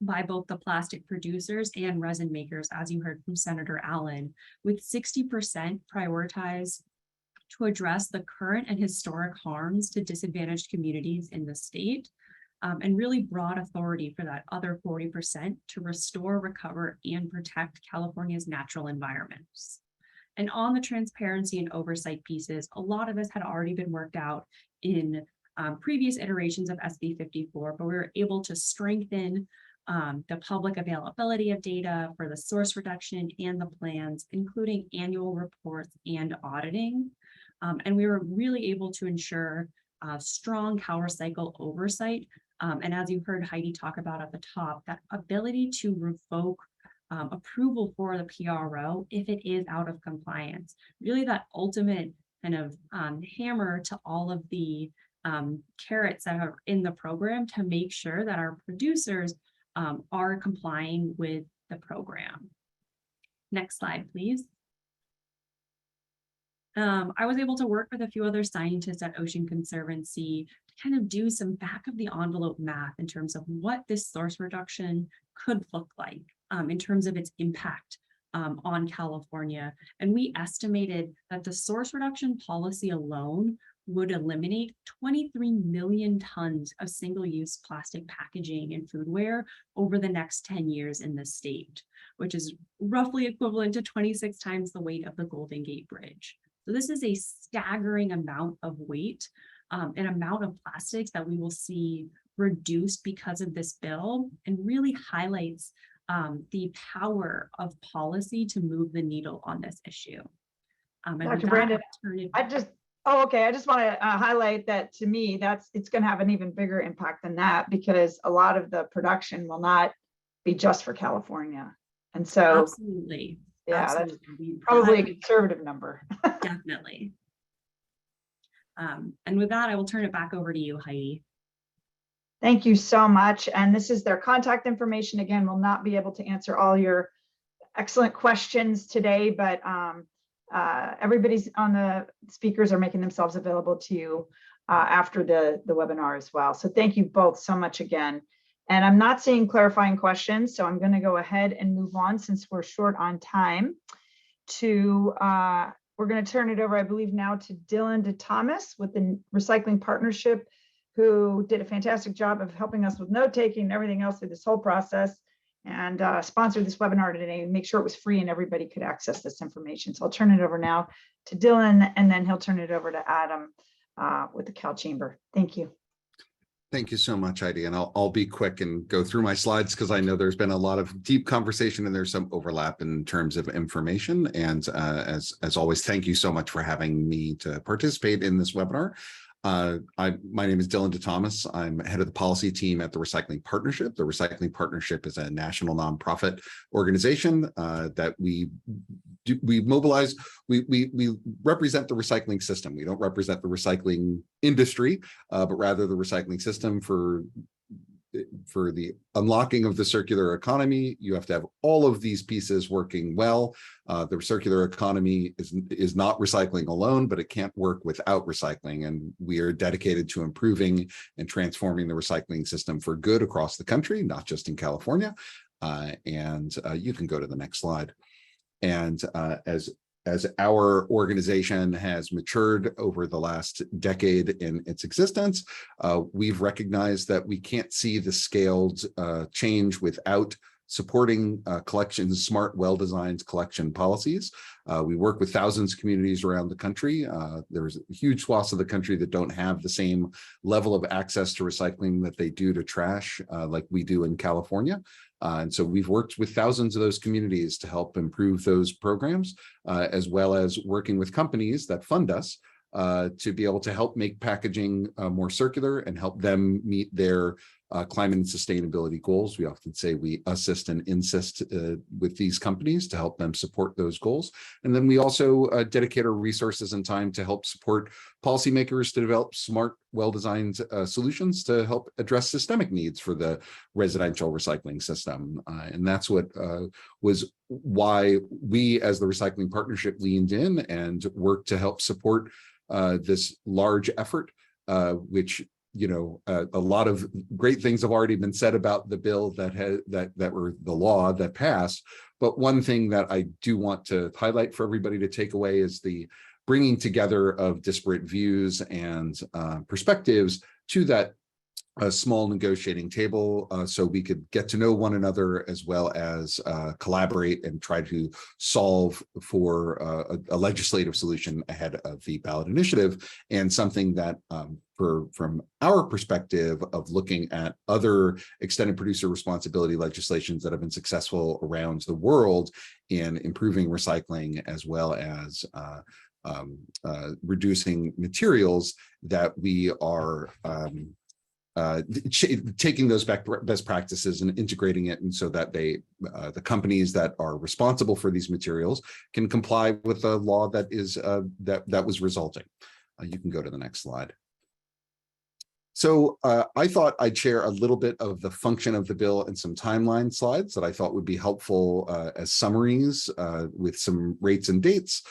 by both the plastic producers and resin makers, as you heard from Senator Allen, with 60% prioritized to address the current and historic harms to disadvantaged communities in the state, and really broad authority for that other 40% to restore, recover, and protect California's natural environments. And on the transparency and oversight pieces, a lot of this had already been worked out in previous iterations of SB 54, but we were able to strengthen the public availability of data for the source reduction and the plans, including annual reports and auditing. And we were really able to ensure strong CalRecycle oversight. And as you heard Heidi talk about at the top, that ability to revoke approval for the PRO if it is out of compliance, really that ultimate kind of hammer to all of the carrots that are in the program to make sure that our producers are complying with the program. Next slide, please. I was able to work with a few other scientists at Ocean Conservancy to kind of do some back of the envelope math in terms of what this source reduction could look like in terms of its impact on California. And we estimated that the source reduction policy alone would eliminate 23 million tons of single-use plastic packaging and foodware over the next 10 years in the state, which is roughly equivalent to 26 times the weight of the Golden Gate Bridge. So this is a staggering amount of weight, an amount of plastics that we will see reduced because of this bill, and really highlights the power of policy to move the needle on this issue. Dr. Brandon, I just want to highlight that to me, it's going to have an even bigger impact than that, because a lot of the production will not be just for California. And so, absolutely. Yeah, absolutely. That's probably a conservative number. Definitely. And with that, I will turn it back over to you, Heidi. Thank you so much. And this is their contact information. Again, we'll not be able to answer all your excellent questions today, but everybody's on the speakers are making themselves available to you after the webinar as well. So thank you both so much again. And I'm not seeing clarifying questions, so I'm going to go ahead and move on since we're short on time to, we're going to turn it over, I believe now, to Dylan Thomas with the Recycling Partnership, who did a fantastic job of helping us with note-taking and everything else through this whole process, and sponsored this webinar today and make sure it was free and everybody could access this information. So I'll turn it over now to Dylan, and then he'll turn it over to Adam with the CalChamber. Thank you. Thank you so much, Heidi. And I'll be quick and go through my slides because I know there's been a lot of deep conversation and there's some overlap in terms of information. And as always, thank you so much for having me to participate in this webinar. My name is Dylan Thomas. I'm head of the policy team at the Recycling Partnership. The Recycling Partnership is a national nonprofit organization that we mobilize. We represent the recycling system. We don't represent the recycling industry, but rather the recycling system. For the unlocking of the circular economy, you have to have all of these pieces working well. The circular economy is not recycling alone, but it can't work without recycling. And we are dedicated to improving and transforming the recycling system for good across the country, not just in California. And you can go to the next slide. And as our organization has matured over the last decade in its existence, we've recognized that we can't see the scaled change without supporting collections, smart, well-designed collection policies. We work with thousands of communities around the country. There's huge swaths of the country that don't have the same level of access to recycling that they do to trash like we do in California. And so we've worked with thousands of those communities to help improve those programs, as well as working with companies that fund us to be able to help make packaging more circular and help them meet their climate and sustainability goals. We often say we assist and insist with these companies to help them support those goals. And then we also dedicate our resources and time to help support policymakers to develop smart, well-designed solutions to help address systemic needs for the residential recycling system. And that's what was why we as the Recycling Partnership leaned in and worked to help support this large effort, which a lot of great things have already been said about the bill that were the law that passed. But one thing that I do want to highlight for everybody to take away is the bringing together of disparate views and perspectives to that small negotiating table, so we could get to know one another as well as collaborate and try to solve for a legislative solution ahead of the ballot initiative. And something that from our perspective of looking at other extended producer responsibility legislations that have been successful around the world in improving recycling as well as reducing materials, that we are taking those best practices and integrating it, and so that the companies that are responsible for these materials can comply with the law that is that was resulting. You can go to the next slide. So I thought I'd share a little bit of the function of the bill and some timeline slides that I thought would be helpful as summaries with some rates and dates.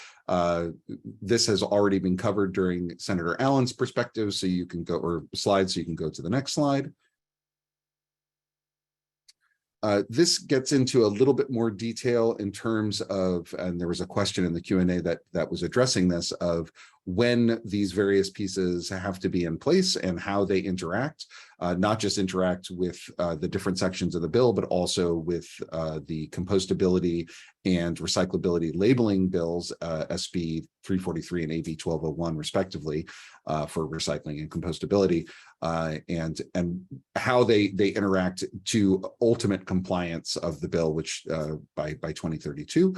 This has already been covered during Senator Allen's perspective, so you can go, or slides, so you can go to the next slide. This gets into a little bit more detail in terms of, and there was a question in the Q&A that was addressing this, of when these various pieces have to be in place and how they interact, not just interact with the different sections of the bill, but also with the compostability and recyclability labeling bills, SB 343 and AB 1201 respectively, for recycling and compostability, and how they interact to ultimate compliance of the bill, which by 2032.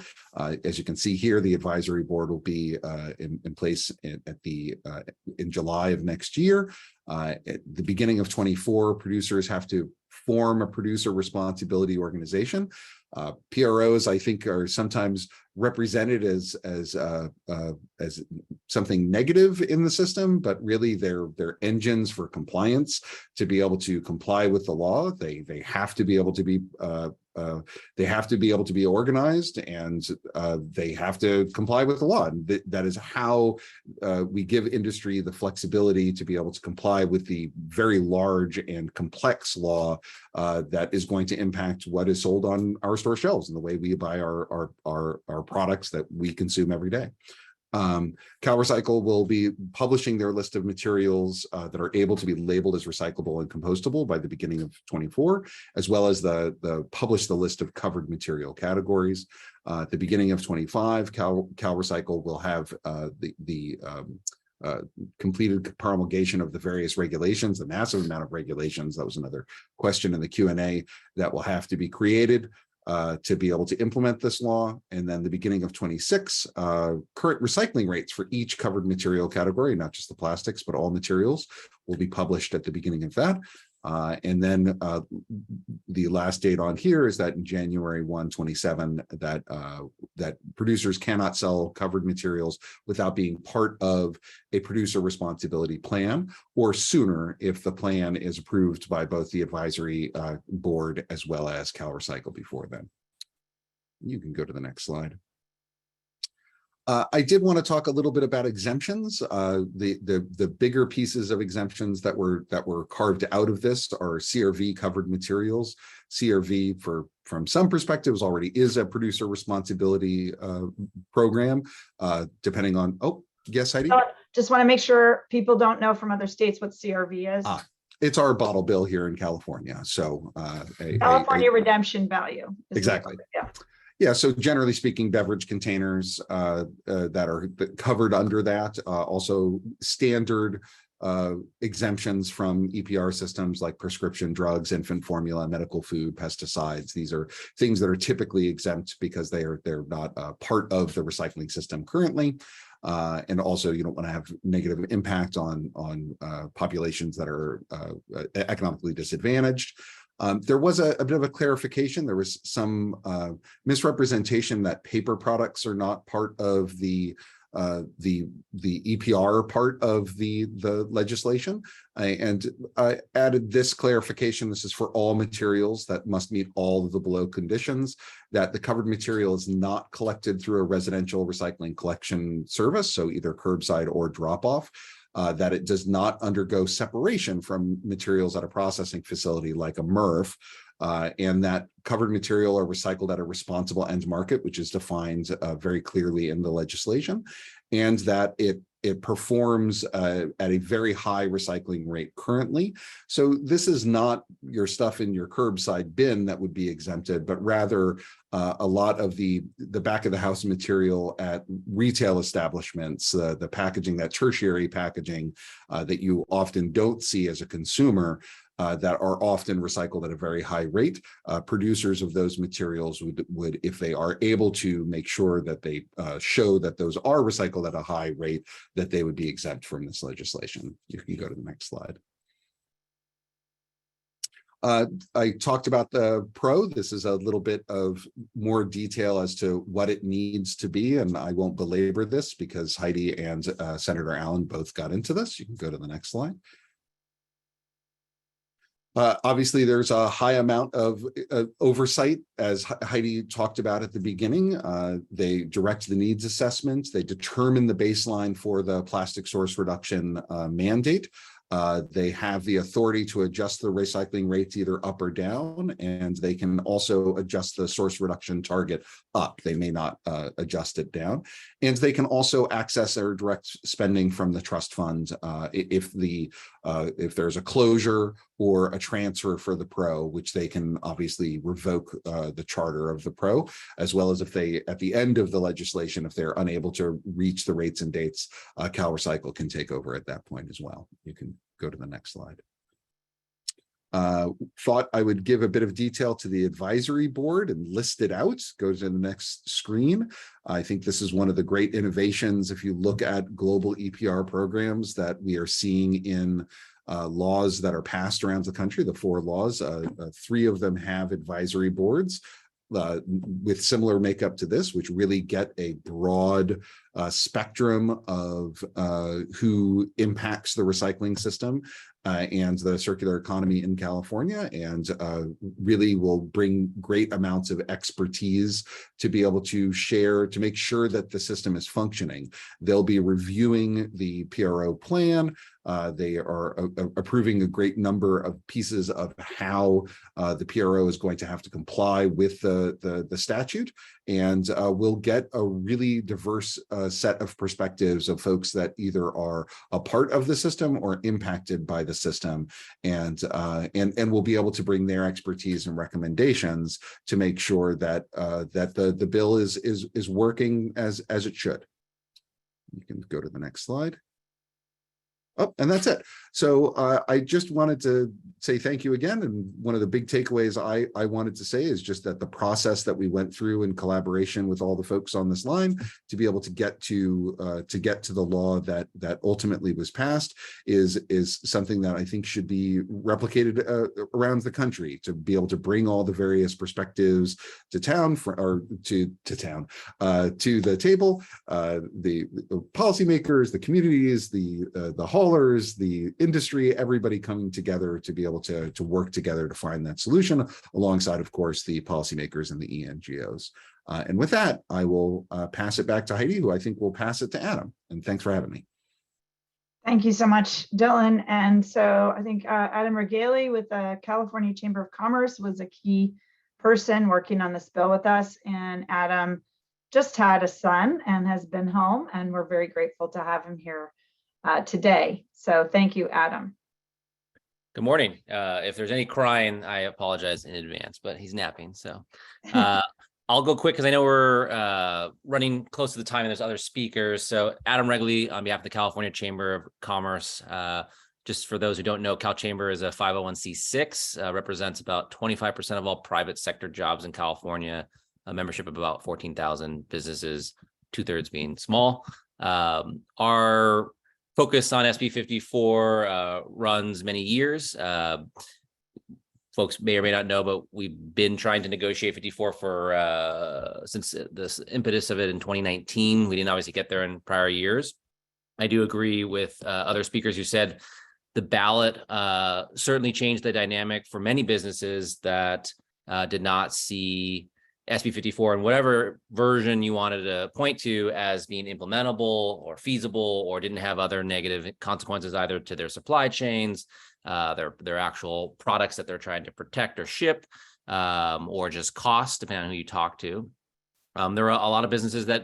As you can see here, the advisory board will be in place in July of next year. At the beginning of 24, producers have to form a producer responsibility organization. PROs, I think, are sometimes represented as something negative in the system, but really they're engines for compliance. To be able to comply with the law, they have to be able to be organized, and they have to comply with the law. And that is how we give industry the flexibility to be able to comply with the very large and complex law that is going to impact what is sold on our store shelves and the way we buy our products that we consume every day. CalRecycle will be publishing their list of materials that are able to be labeled as recyclable and compostable by the beginning of 24, as well as publish the list of covered material categories. At the beginning of 25, CalRecycle will have the completed promulgation of the various regulations, the massive amount of regulations. That was another question in the Q&A that will have to be created to be able to implement this law. And then the beginning of 26, current recycling rates for each covered material category, not just the plastics, but all materials, will be published at the beginning of that. And then the last date on here is that in January 1, 27, that producers cannot sell covered materials without being part of a producer responsibility plan, or sooner if the plan is approved by both the advisory board as well as CalRecycle before then. You can go to the next slide. I did want to talk a little bit about exemptions. The bigger pieces of exemptions that were carved out of this are CRV covered materials. CRV, from some perspectives, already is a producer responsibility program, depending on. Oh, yes, Heidi. Just want to make sure people don't know from other states what CRV is. It's our bottle bill here in California. So California redemption value. Exactly. Yeah. Yeah, so generally speaking, beverage containers that are covered under that, also standard exemptions from EPR systems like prescription drugs, infant formula, medical food, pesticides. These are things that are typically exempt because they're not part of the recycling system currently. And also, you don't want to have negative impact on populations that are economically disadvantaged. There was a bit of a clarification. There was some misrepresentation that paper products are not part of the EPR part of the legislation. And I added this clarification. This is for all materials that must meet all of the below conditions, that the covered material is not collected through a residential recycling collection service, so either curbside or drop-off. That it does not undergo separation from materials at a processing facility like a MRF, and that covered material are recycled at a responsible end market, which is defined very clearly in the legislation, and that it performs at a very high recycling rate currently. So this is not your stuff in your curbside bin that would be exempted, but rather a lot of the back of the house material at retail establishments, the packaging, that tertiary packaging that you often don't see as a consumer, that are often recycled at a very high rate. Producers of those materials would, if they are able to make sure that they show that those are recycled at a high rate, that they would be exempt from this legislation. You can go to the next slide. I talked about the PRO. This is a little bit of more detail as to what it needs to be, and I won't belabor this because Heidi and Senator Allen both got into this. You can go to the next slide. Obviously, there's a high amount of oversight, as Heidi talked about at the beginning. They direct the needs assessments. They determine the baseline for the plastic source reduction mandate. They have the authority to adjust the recycling rates either up or down, and they can also adjust the source reduction target up. They may not adjust it down. And they can also access their direct spending from the trust fund if there's a closure or a transfer for the PRO, which they can obviously revoke the charter of the PRO, as well as if they, at the end of the legislation, if they're unable to reach the rates and dates, CalRecycle can take over at that point as well. You can go to the next slide. Thought I would give a bit of detail to the advisory board and list it out. Go to the next screen. I think this is one of the great innovations, if you look at global EPR programs, that we are seeing in laws that are passed around the country. The 4 laws, 3 of them have advisory boards with similar makeup to this, which really get a broad spectrum of who impacts the recycling system and the circular economy in California, and really will bring great amounts of expertise to be able to share, to make sure that the system is functioning. They'll be reviewing the PRO plan. They are approving a great number of pieces of how the PRO is going to have to comply with the statute, and we'll get a really diverse set of perspectives of folks that either are a part of the system or impacted by the system, and we'll be able to bring their expertise and recommendations to make sure that the bill is working as it should. You can go to the next slide. Oh, and that's it. So I just wanted to say thank you again. And one of the big takeaways I wanted to say is just that the process that we went through in collaboration with all the folks on this line to be able to get to the law that ultimately was passed is something that I think should be replicated around the country, to be able to bring all the various perspectives to town to the table, the policymakers, the communities, the haulers, the industry, everybody coming together to be able to work together to find that solution, alongside, of course, the policymakers and the ENGOs. And with that, I will pass it back to Heidi, who I think will pass it to Adam. And thanks for having me. Thank you so much, Dylan. And so I think Adam Regele with the California Chamber of Commerce was a key person working on this bill with us. And Adam just had a son and has been home, and we're very grateful to have him here today. So thank you, Adam. Good morning. If there's any crying, I apologize in advance, but he's napping. So I'll go quick because I know we're running close to the time and there's other speakers. So Adam Regele on behalf of the California Chamber of Commerce. Just for those who don't know, CalChamber is a 501c6, represents about 25% of all private sector jobs in California, a membership of about 14,000 businesses, 2/3 being small. Our focus on SB 54 runs many years. Folks may or may not know, but we've been trying to negotiate 54 for since this impetus of it in 2019. We didn't obviously get there in prior years. I do agree with other speakers who said the ballot certainly changed the dynamic for many businesses that did not see SB 54 in whatever version you wanted to point to as being implementable or feasible, or didn't have other negative consequences either to their supply chains, their actual products that they're trying to protect or ship, or just cost, depending on who you talk to. There are a lot of businesses that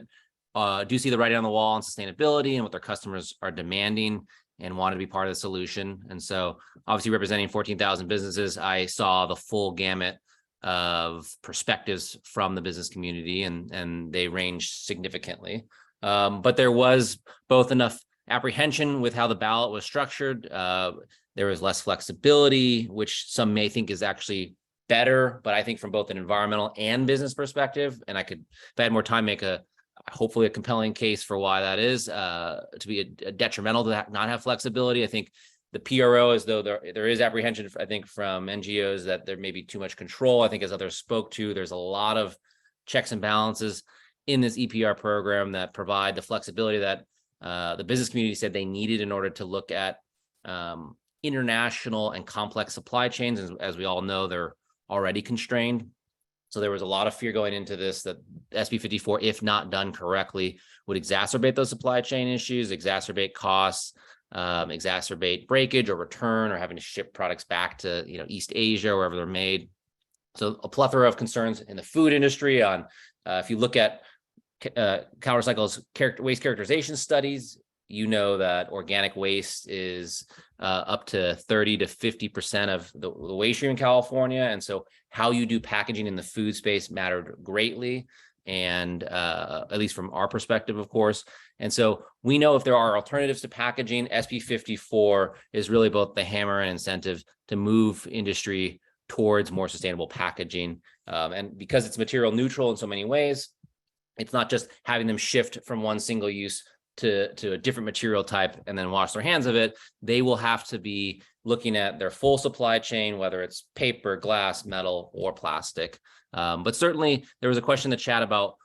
do see the writing on the wall on sustainability and what their customers are demanding and want to be part of the solution. And so obviously representing 14,000 businesses, I saw the full gamut of perspectives from the business community, and they range significantly. But there was both enough apprehension with how the ballot was structured. There was less flexibility, which some may think is actually better, but I think from both an environmental and business perspective, and I could, if I had more time, make hopefully a compelling case for why that is to be a detrimental to not have flexibility. I think the PRO, as though there is apprehension, I think, from NGOs that there may be too much control. I think, as others spoke to, there's a lot of checks and balances in this EPR program that provide the flexibility that the business community said they needed in order to look at international and complex supply chains. As we all know, they're already constrained. So there was a lot of fear going into this that SB 54, if not done correctly, would exacerbate those supply chain issues, exacerbate costs, exacerbate breakage or return, or having to ship products back to East Asia, wherever they're made. So a plethora of concerns in the food industry on if you look at CalRecycle's waste characterization studies, you know that organic waste is up to 30 to 50% of the waste stream in California. And so how you do packaging in the food space mattered greatly. And at least from our perspective, of course. And so we know if there are alternatives to packaging, SB 54 is really both the hammer and incentive to move industry towards more sustainable packaging. And because it's material neutral in so many ways, it's not just having them shift from one single use to a different material type and then wash their hands of it. They will have to be looking at their full supply chain, whether it's paper, glass, metal, or plastic. But certainly there was a question in the chat about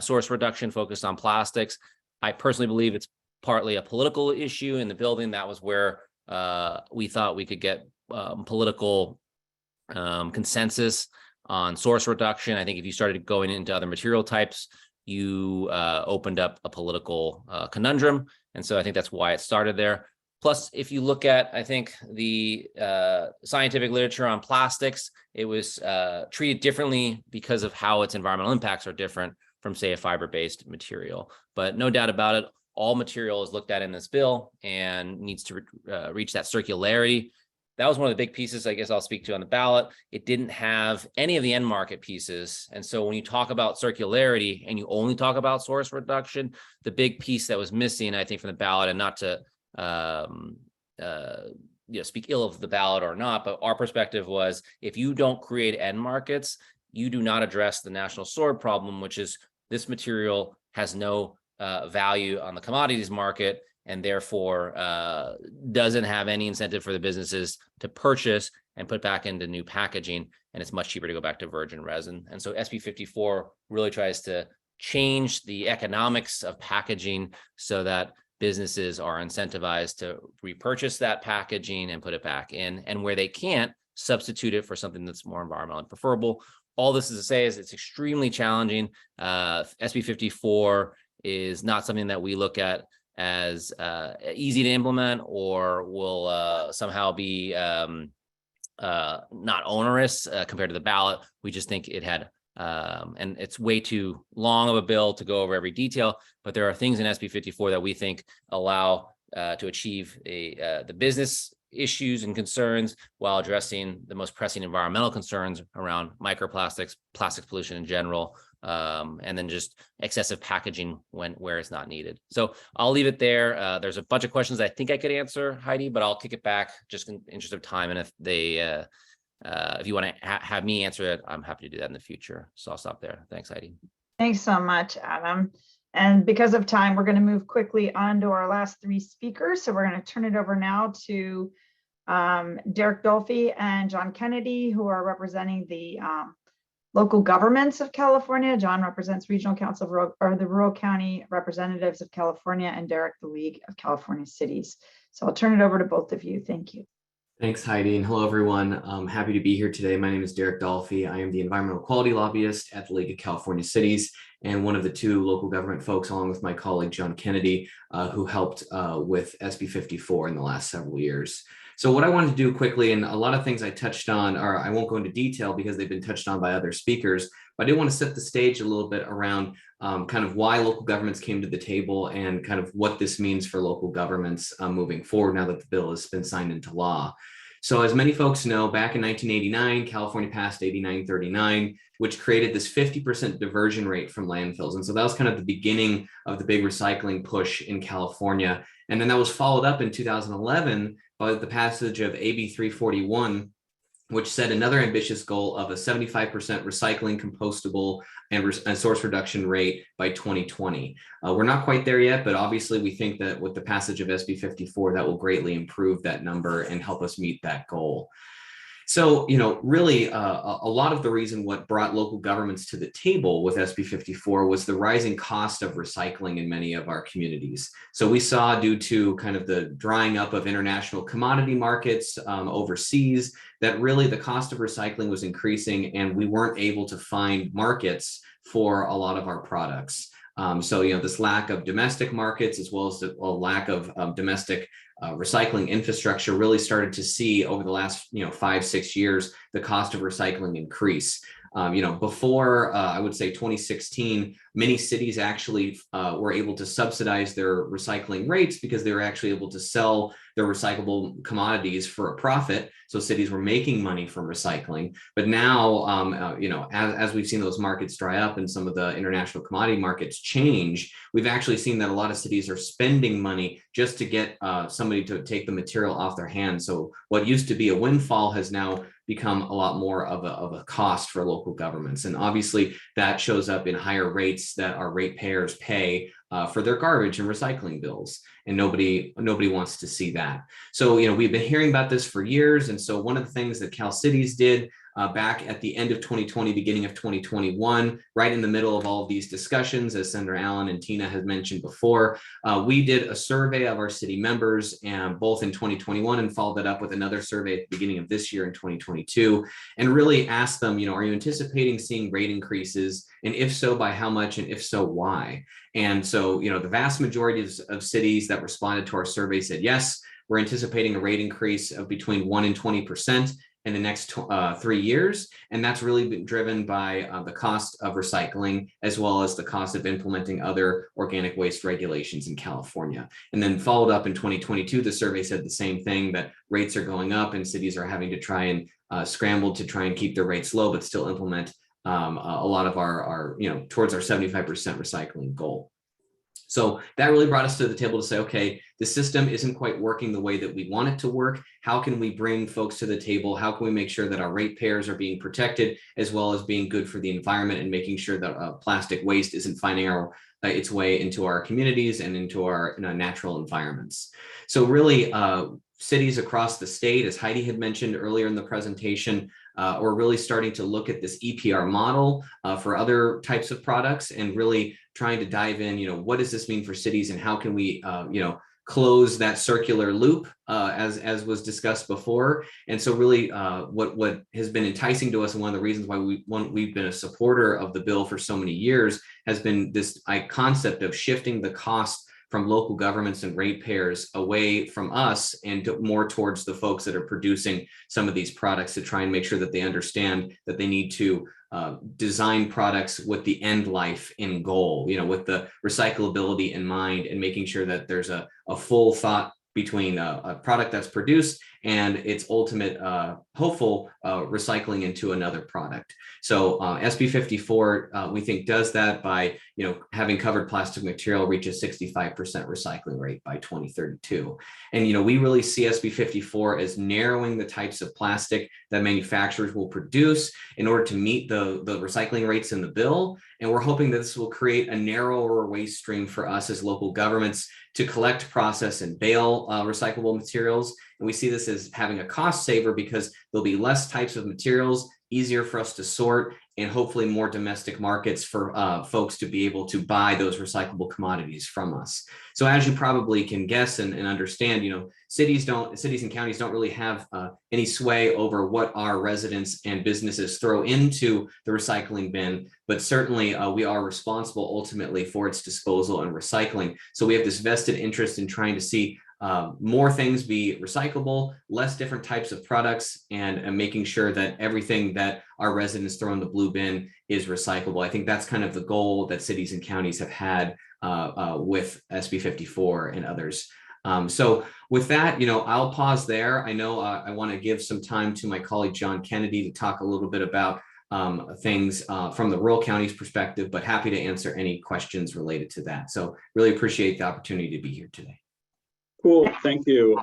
source reduction focused on plastics. I personally believe it's partly a political issue in the building. That was where we thought we could get political consensus on source reduction. I think if you started going into other material types, you opened up a political conundrum. And so I think that's why it started there. Plus, if you look at, I think, the scientific literature on plastics, it was treated differently because of how its environmental impacts are different from, say, a fiber-based material. But no doubt about it, all material is looked at in this bill and needs to reach that circularity. That was one of the big pieces, I guess, I'll speak to on the ballot. It didn't have any of the end market pieces. And so when you talk about circularity and you only talk about source reduction, the big piece that was missing, I think, from the ballot, and not to speak ill of the ballot or not, but our perspective was, if you don't create end markets, you do not address the national sword problem, which is this material has no value on the commodities market, and therefore doesn't have any incentive for the businesses to purchase and put back into new packaging. And it's much cheaper to go back to virgin resin. And so SB 54 really tries to change the economics of packaging so that businesses are incentivized to repurchase that packaging and put it back in. And where they can't, substitute it for something that's more environmentally preferable. All this is to say is it's extremely challenging. SB 54 is not something that we look at as easy to implement or will somehow be not onerous compared to the ballot. We just think it had, and it's way too long of a bill to go over every detail, but there are things in SB 54 that we think allow to achieve the business issues and concerns while addressing the most pressing environmental concerns around microplastics, plastic pollution in general, and then just excessive packaging where it's not needed. So I'll leave it there. There's a bunch of questions I think I could answer, Heidi, but I'll kick it back just in interest of time. And if if you want to have me answer it, I'm happy to do that in the future. So I'll stop there. Thanks, Heidi. Thanks so much, Adam. And because of time, we're going to move quickly on to our last three speakers. So we're going to turn it over now to Derek Dolfie and John Kennedy, who are representing the local governments of California. John represents Regional Council of the Rural County Representatives of California, and Derek, the League of California Cities. So I'll turn it over to both of you. Thank you. Thanks, Heidi, and hello, everyone. I'm happy to be here today. My name is Derek Dolfie. I am the environmental quality lobbyist at the League of California Cities and one of the two local government folks, along with my colleague, John Kennedy, who helped with SB 54 in the last several years. So what I wanted to do quickly, and a lot of things I touched on, or I won't go into detail because they've been touched on by other speakers, but I did want to set the stage a little bit around kind of why local governments came to the table and kind of what this means for local governments moving forward now that the bill has been signed into law. So as many folks know, back in 1989, California passed 8939, which created this 50% diversion rate from landfills. And so that was kind of the beginning of the big recycling push in California. And then that was followed up in 2011 by the passage of AB 341, which set another ambitious goal of a 75% recycling, compostable, and source reduction rate by 2020. We're not quite there yet, but obviously we think that with the passage of SB 54, that will greatly improve that number and help us meet that goal. So, really a lot of the reason what brought local governments to the table with SB 54 was the rising cost of recycling in many of our communities. So we saw, due to kind of the drying up of international commodity markets overseas, that really the cost of recycling was increasing and we weren't able to find markets for a lot of our products. So, this lack of domestic markets, as well as the lack of domestic recycling infrastructure, really started to see over the last 5-6 years the cost of recycling increase. Before I would say 2016, many cities actually were able to subsidize their recycling rates because they were actually able to sell their recyclable commodities for a profit. So cities were making money from recycling. But now, as we've seen those markets dry up and some of the international commodity markets change, we've actually seen that a lot of cities are spending money just to get somebody to take the material off their hands. So what used to be a windfall has now become a lot more of a cost for local governments. And obviously that shows up in higher rates that our ratepayers pay for their garbage and recycling bills. And nobody wants to see that. So, we've been hearing about this for years. And so one of the things that Cal Cities did back at the end of 2020, beginning of 2021, right in the middle of all of these discussions, as Senator Allen and Tina had mentioned before, we did a survey of our city members, and both in 2021 and followed that up with another survey at the beginning of this year in 2022, and really asked them, are you anticipating seeing rate increases? And if so, by how much? And if so, why? And so, the vast majority of cities that responded to our survey said, yes, we're anticipating a rate increase of between 1% and 20% in the next 3 years. And that's really been driven by the cost of recycling, as well as the cost of implementing other organic waste regulations in California. And then followed up in 2022, the survey said the same thing, that rates are going up and cities are having to try and scramble to try and keep their rates low, but still implement a lot of our towards our 75% recycling goal. So that really brought us to the table to say, okay, the system isn't quite working the way that we want it to work. How can we bring folks to the table? How can we make sure that our ratepayers are being protected, as well as being good for the environment and making sure that plastic waste isn't finding its way into our communities and into our natural environments? So really, cities across the state, as Heidi had mentioned earlier in the presentation, we're really starting to look at this EPR model for other types of products, and really trying to dive in, what does this mean for cities, and how can we, close that circular loop as was discussed before. And so really what has been enticing to us, and one of the reasons why we've been a supporter of the bill for so many years, has been this concept of shifting the cost from local governments and ratepayers away from us and more towards the folks that are producing some of these products, to try and make sure that they understand that they need to design products with the end life in goal, with the recyclability in mind, and making sure that there's a full thought between a product that's produced and its ultimate hopeful recycling into another product. So SB 54, we think, does that by having covered plastic material reach a 65% recycling rate by 2032. And we really see SB 54 as narrowing the types of plastic that manufacturers will produce in order to meet the recycling rates in the bill. And we're hoping that this will create a narrower waste stream for us as local governments to collect, process, and bale recyclable materials. And we see this as having a cost saver because there'll be less types of materials, easier for us to sort, and hopefully more domestic markets for folks to be able to buy those recyclable commodities from us. So as you probably can guess and understand, cities and counties don't really have any sway over what our residents and businesses throw into the recycling bin, but certainly we are responsible ultimately for its disposal and recycling. So we have this vested interest in trying to see more things be recyclable, less different types of products, and making sure that everything that our residents throw in the blue bin is recyclable. I think that's kind of the goal that cities and counties have had with SB 54 and others. So with that, I'll pause there. I know I want to give some time to my colleague, John Kennedy, to talk a little bit about things from the rural counties perspective, but happy to answer any questions related to that. So really appreciate the opportunity to be here today. Cool, thank you.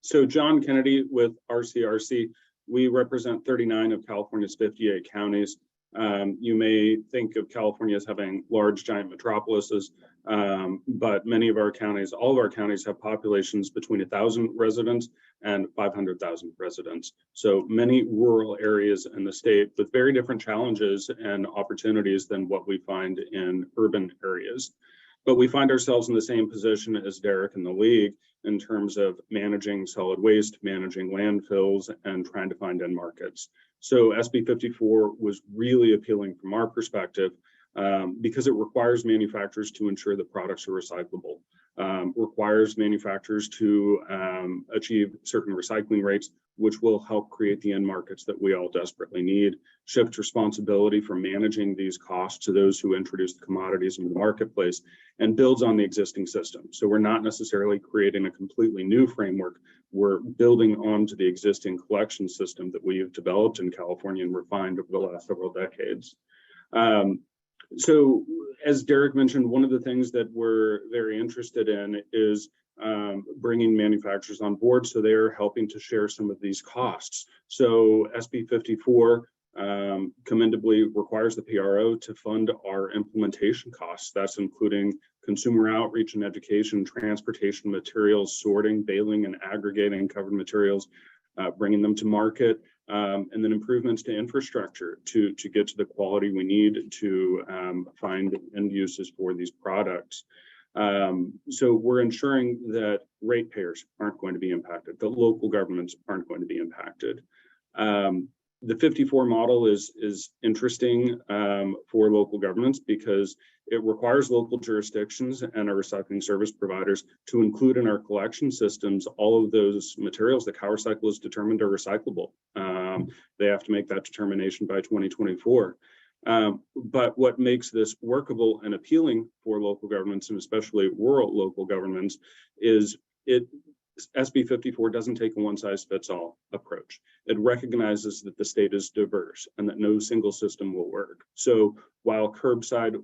So John Kennedy with RCRC, we represent 39 of California's 58 counties. You may think of California as having large, giant metropolises, but many of our counties, all of our counties have populations between 1,000 residents and 500,000 residents. So many rural areas in the state with very different challenges and opportunities than what we find in urban areas. But we find ourselves in the same position as Derek and the league in terms of managing solid waste, managing landfills, and trying to find end markets. So SB 54 was really appealing from our perspective because it requires manufacturers to ensure that products are recyclable, requires manufacturers to achieve certain recycling rates, which will help create the end markets that we all desperately need, shift responsibility for managing these costs to those who introduce the commodities into the marketplace, and builds on the existing system. So we're not necessarily creating a completely new framework. We're building onto the existing collection system that we've developed in California and refined over the last several decades. So as Derek mentioned, one of the things that we're very interested in is bringing manufacturers on board, so they're helping to share some of these costs. So SB 54 commendably requires the PRO to fund our implementation costs. That's including consumer outreach and education, transportation materials, sorting, baling, and aggregating covered materials, bringing them to market, and then improvements to infrastructure to get to the quality we need to find end uses for these products. So we're ensuring that ratepayers aren't going to be impacted, that local governments aren't going to be impacted. The 54 model is interesting for local governments because it requires local jurisdictions and our recycling service providers to include in our collection systems all of those materials that CalRecycle is determined are recyclable. They have to make that determination by 2024. But what makes this workable and appealing for local governments, and especially rural local governments, is SB 54 doesn't take a one-size-fits-all approach. It recognizes that the state is diverse and that no single system will work. So while curbside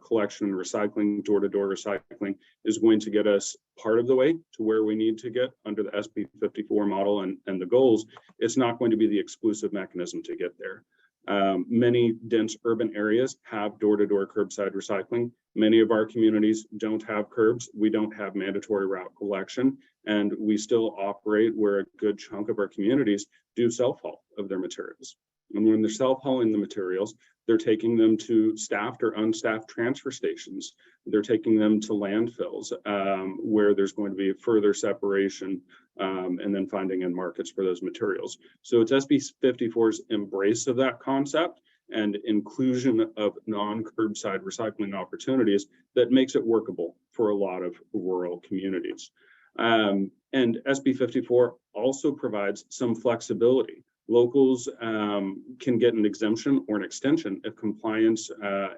collection and recycling, door-to-door recycling is going to get us part of the way to where we need to get under the SB 54 model and the goals, it's not going to be the exclusive mechanism to get there. Many dense urban areas have door-to-door curbside recycling. Many of our communities don't have curbs. We don't have mandatory route collection, and we still operate where a good chunk of our communities do self-haul of their materials. And when they're self-hauling the materials, they're taking them to staffed or unstaffed transfer stations. They're taking them to landfills where there's going to be further separation and then finding end markets for those materials. So it's SB 54's embrace of that concept and inclusion of non-curbside recycling opportunities that makes it workable for a lot of rural communities. And SB 54 also provides some flexibility locals can get an exemption or an extension if compliance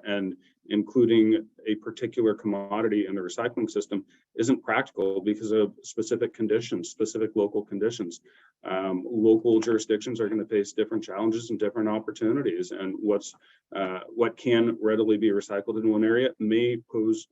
and including a particular commodity in the recycling system isn't practical because of specific conditions, specific local conditions. Local jurisdictions are going to face different challenges and different opportunities, and what can readily be recycled in one area may pose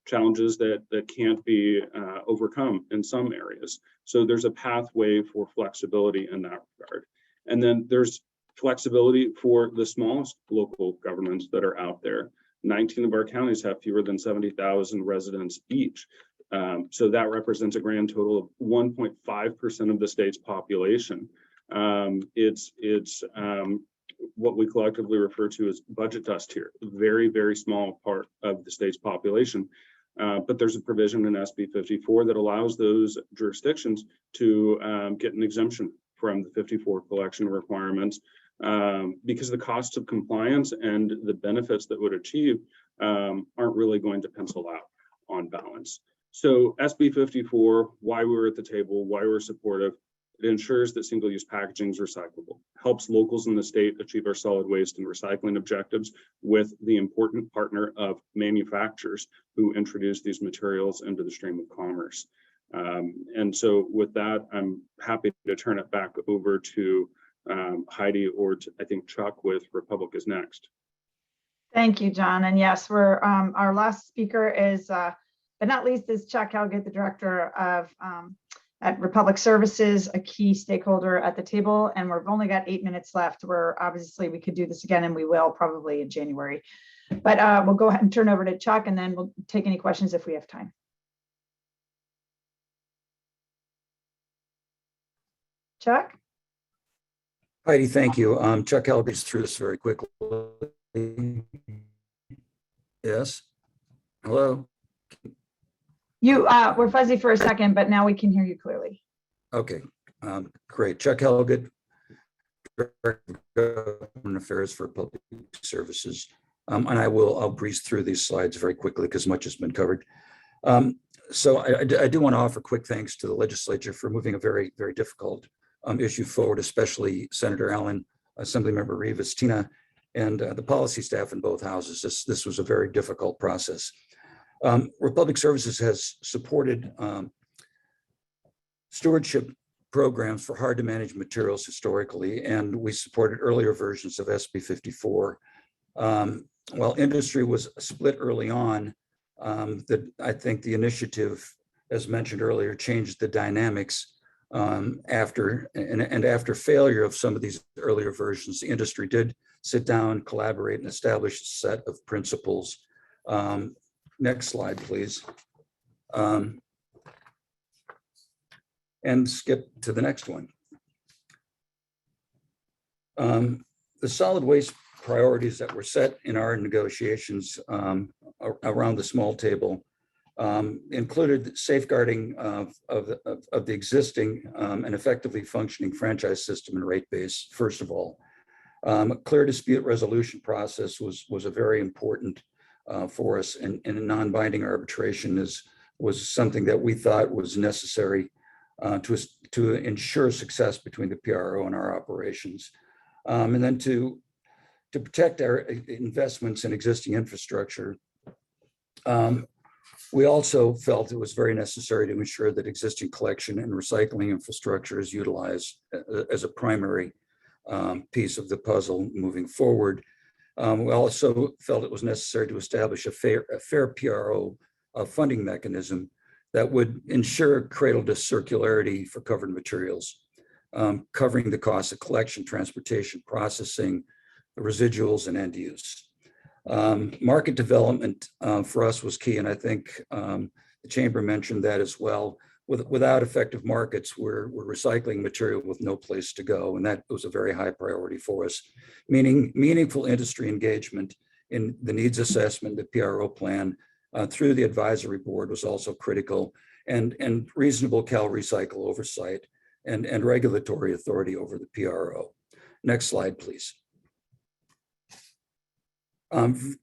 challenges that can't be overcome in some areas. So there's a pathway for flexibility in that regard. And then there's flexibility for the smallest local governments that are out there. 19 of our counties have fewer than 70,000 residents each. So that represents a grand total of 1.5% of the state's population. It's what we collectively refer to as budget dust here, very, very small part of the state's population. But there's a provision in SB 54 that allows those jurisdictions to get an exemption from the 54 collection requirements because the costs of compliance and the benefits that would achieve aren't really going to pencil out on balance. So SB 54, why we're at the table, why we're supportive, it ensures that single-use packaging is recyclable, helps locals in the state achieve our solid waste and recycling objectives with the important partner of manufacturers who introduce these materials into the stream of commerce. And so with that, I'm happy to turn it back over to Heidi or to, I think, Chuck with Republic is next. Thank you, John. And yes, we're our last speaker is, but not least, is Chuck Helget, the director of at Republic Services, a key stakeholder at the table. And we've only got 8 minutes left. We're obviously, we could do this again, and we will probably in January. But we'll go ahead and turn over to Chuck, and then we'll take any questions if we have time. Chuck? Heidi, thank you. Chuck Helget's through this very quickly. Yes. Hello. You were fuzzy for a second, but now we can hear you clearly. Okay, great. Chuck Helget, Director of Government Affairs for Public Services. And I'll breeze through these slides very quickly because much has been covered. So I do want to offer quick thanks to the legislature for moving a very, very difficult issue forward, especially Senator Allen, Assemblymember Rivas, Tina, and the policy staff in both houses. This was a very difficult process. Republic Services has supported stewardship programs for hard to manage materials historically, and we supported earlier versions of SB 54. While industry was split early on, I think the initiative, as mentioned earlier, changed the dynamics after failure of some of these earlier versions. The industry did sit down, collaborate, and establish a set of principles. Next slide, please. And skip to the next one. The solid waste priorities that were set in our negotiations around the small table included safeguarding of the existing and effectively functioning franchise system and rate base, first of all. A clear dispute resolution process was a very important for us, and non-binding arbitration was something that we thought was necessary to ensure success between the PRO and our operations. And then to protect our investments in existing infrastructure, we also felt it was very necessary to ensure that existing collection and recycling infrastructure is utilized as a primary piece of the puzzle moving forward. We also felt it was necessary to establish a fair PRO funding mechanism that would ensure cradle to circularity for covered materials, covering the costs of collection, transportation, processing, residuals, and end use. Market development for us was key, and I think the Chamber mentioned that as well. Without effective markets, we're recycling material with no place to go, and that was a very high priority for us. Meaning meaningful industry engagement in the needs assessment, the PRO plan through the advisory board was also critical, and reasonable CalRecycle oversight and regulatory authority over the PRO. Next slide, please.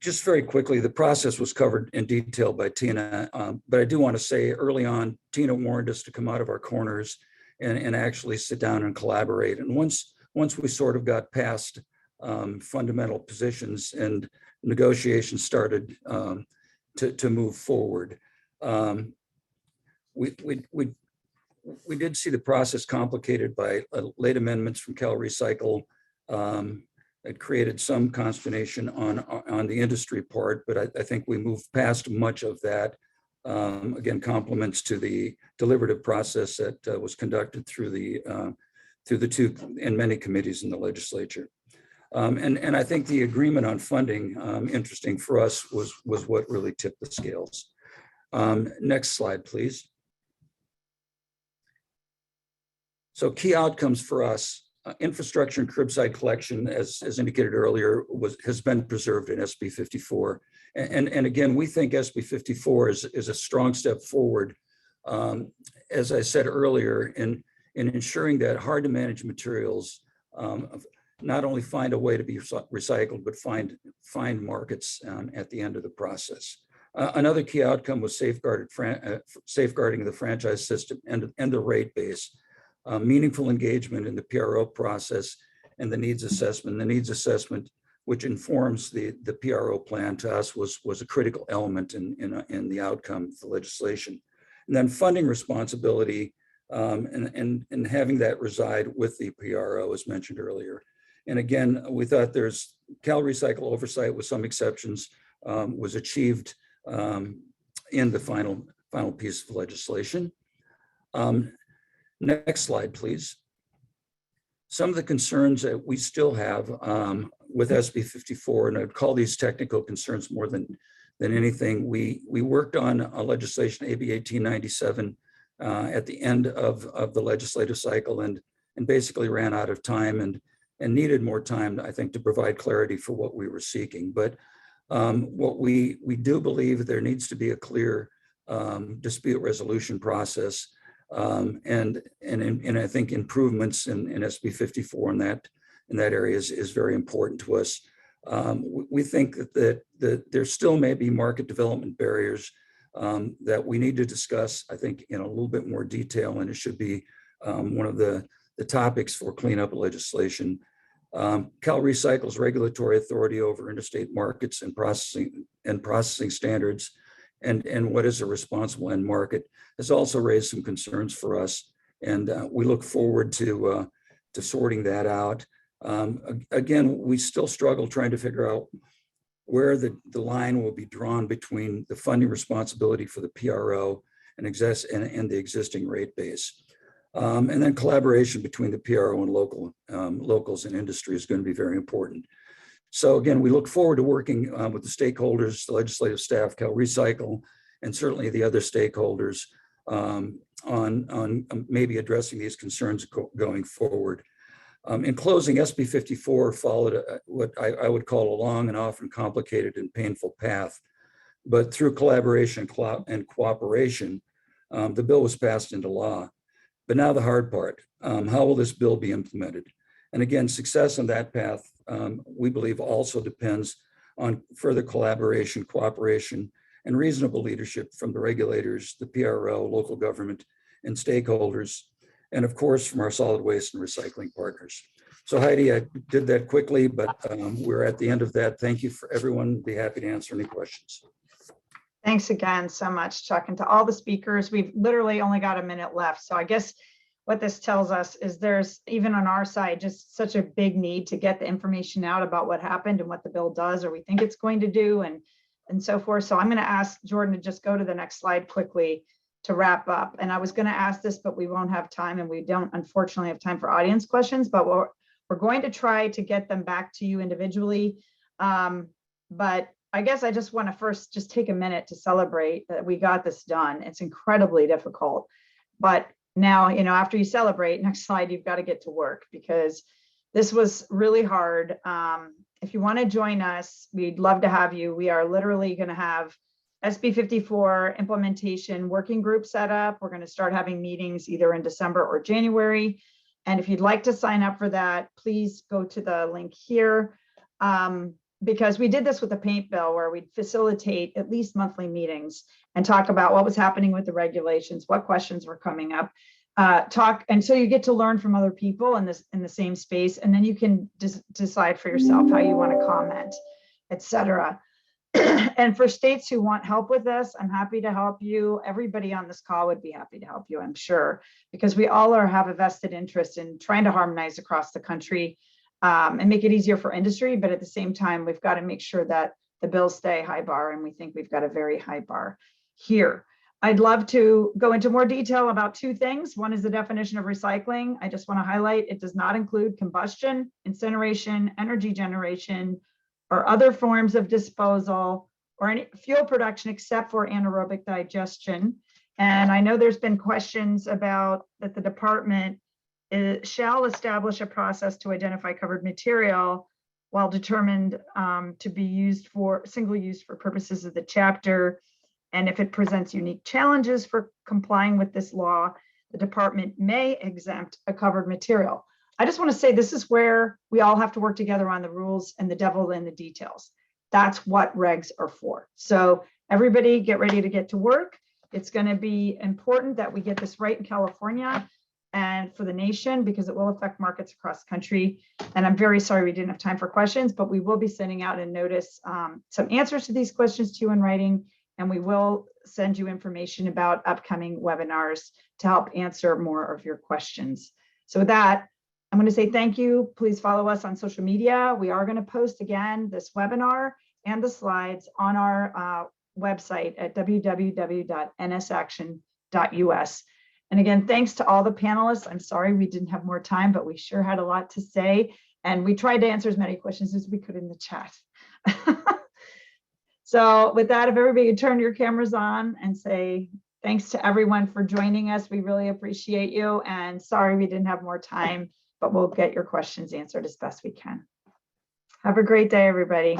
Just very quickly, the process was covered in detail by Tina, but I do want to say early on, Tina warned us to come out of our corners and actually sit down and collaborate. And once once we sort of got past fundamental positions and negotiations started to move forward. We did see the process complicated by late amendments from CalRecycle. It created some consternation on the industry part, but I think we moved past much of that. Again, compliments to the deliberative process that was conducted through the two and many committees in the legislature. And I think the agreement on funding, interesting for us, was what really tipped the scales. Next slide, please. So key outcomes for us, infrastructure and curbside collection, as indicated earlier, has been preserved in SB 54. And again, we think SB 54 is a strong step forward, as I said earlier, in ensuring that hard to manage materials not only find a way to be recycled, but find markets at the end of the process. Another key outcome was safeguarding the franchise system and the rate base. Meaningful engagement in the PRO process and the needs assessment. The needs assessment, which informs the PRO plan, to us was a critical element in the outcome of the legislation. And then funding responsibility and having that reside with the PRO, as mentioned earlier. And again, we thought there's CalRecycle oversight, with some exceptions, was achieved in the final piece of legislation. Next slide, please. Some of the concerns that we still have with SB 54, and I'd call these technical concerns more than anything. We worked on a legislation, AB 1897, at the end of the legislative cycle, and basically ran out of time and needed more time, I think, to provide clarity for what we were seeking. But what we do believe there needs to be a clear dispute resolution process. And I think improvements in SB 54 in that area is very important to us. We think that there still may be market development barriers that we need to discuss, I think, in a little bit more detail, and it should be one of the topics for cleanup legislation. CalRecycle's regulatory authority over interstate markets and processing standards, and what is a responsible end market, has also raised some concerns for us, and we look forward to sorting that out. Again, we still struggle trying to figure out where the line will be drawn between the funding responsibility for the PRO and the existing rate base. And then collaboration between the PRO and locals and industry is going to be very important. So again, we look forward to working with the stakeholders, the legislative staff, CalRecycle, and certainly the other stakeholders on maybe addressing these concerns going forward. In closing, SB 54 followed what I would call a long and often complicated and painful path, but through collaboration and cooperation, the bill was passed into law. But now the hard part, how will this bill be implemented? And again, success on that path, we believe, also depends on further collaboration, cooperation, and reasonable leadership from the regulators, the PRO, local government, and stakeholders, and of course, from our solid waste and recycling partners. So Heidi, I did that quickly, but we're at the end of that. Thank you for everyone. Be happy to answer any questions. Thanks again so much, Chuck. And to all the speakers, we've literally only got a minute left. So I guess what this tells us is there's, even on our side, just such a big need to get the information out about what happened and what the bill does, or we think it's going to do, and so forth. So I'm going to ask Jordan to just go to the next slide quickly to wrap up. And I was going to ask this, but we won't have time, and we don't unfortunately have time for audience questions, but we're going to try to get them back to you individually. But I guess I just want to first just take a minute to celebrate that we got this done. It's incredibly difficult, but now, after you celebrate, next slide, you've got to get to work, because this was really hard. If you want to join us, we'd love to have you. We are literally going to have SB 54 implementation working group set up. We're going to start having meetings either in December or January. And if you'd like to sign up for that, please go to the link here. Because we did this with the paint bill, where we'd facilitate at least monthly meetings and talk about what was happening with the regulations, what questions were coming up. talk, and so you get to learn from other people in the same space, and then you can decide for yourself how you want to comment, etc. And for states who want help with this, I'm happy to help you. Everybody on this call would be happy to help you, I'm sure, because we all have a vested interest in trying to harmonize across the country and make it easier for industry. But at the same time, we've got to make sure that the bills stay high bar, and we think we've got a very high bar here. I'd love to go into more detail about two things. One is the definition of recycling. I just want to highlight it does not include combustion, incineration, energy generation, or other forms of disposal or any fuel production except for anaerobic digestion. And I know there's been questions about that the department shall establish a process to identify covered material while determined to be used for single use for purposes of the chapter. And if it presents unique challenges for complying with this law, the department may exempt a covered material. I just want to say this is where we all have to work together on the rules, and the devil in the details. That's what regs are for. So everybody get ready to get to work. It's going to be important that we get this right in California and for the nation, because it will affect markets across the country. And I'm very sorry we didn't have time for questions, but we will be sending out a notice, some answers to these questions to you in writing. And we will send you information about upcoming webinars to help answer more of your questions. So with that, I'm going to say thank you. Please follow us on social media. We are going to post again this webinar and the slides on our website at www.nsaction.us. And again, thanks to all the panelists. I'm sorry we didn't have more time, but we sure had a lot to say. And we tried to answer as many questions as we could in the chat. So with that, if everybody could turn your cameras on and say thanks to everyone for joining us. We really appreciate you. And sorry we didn't have more time, but we'll get your questions answered as best we can. Have a great day, everybody.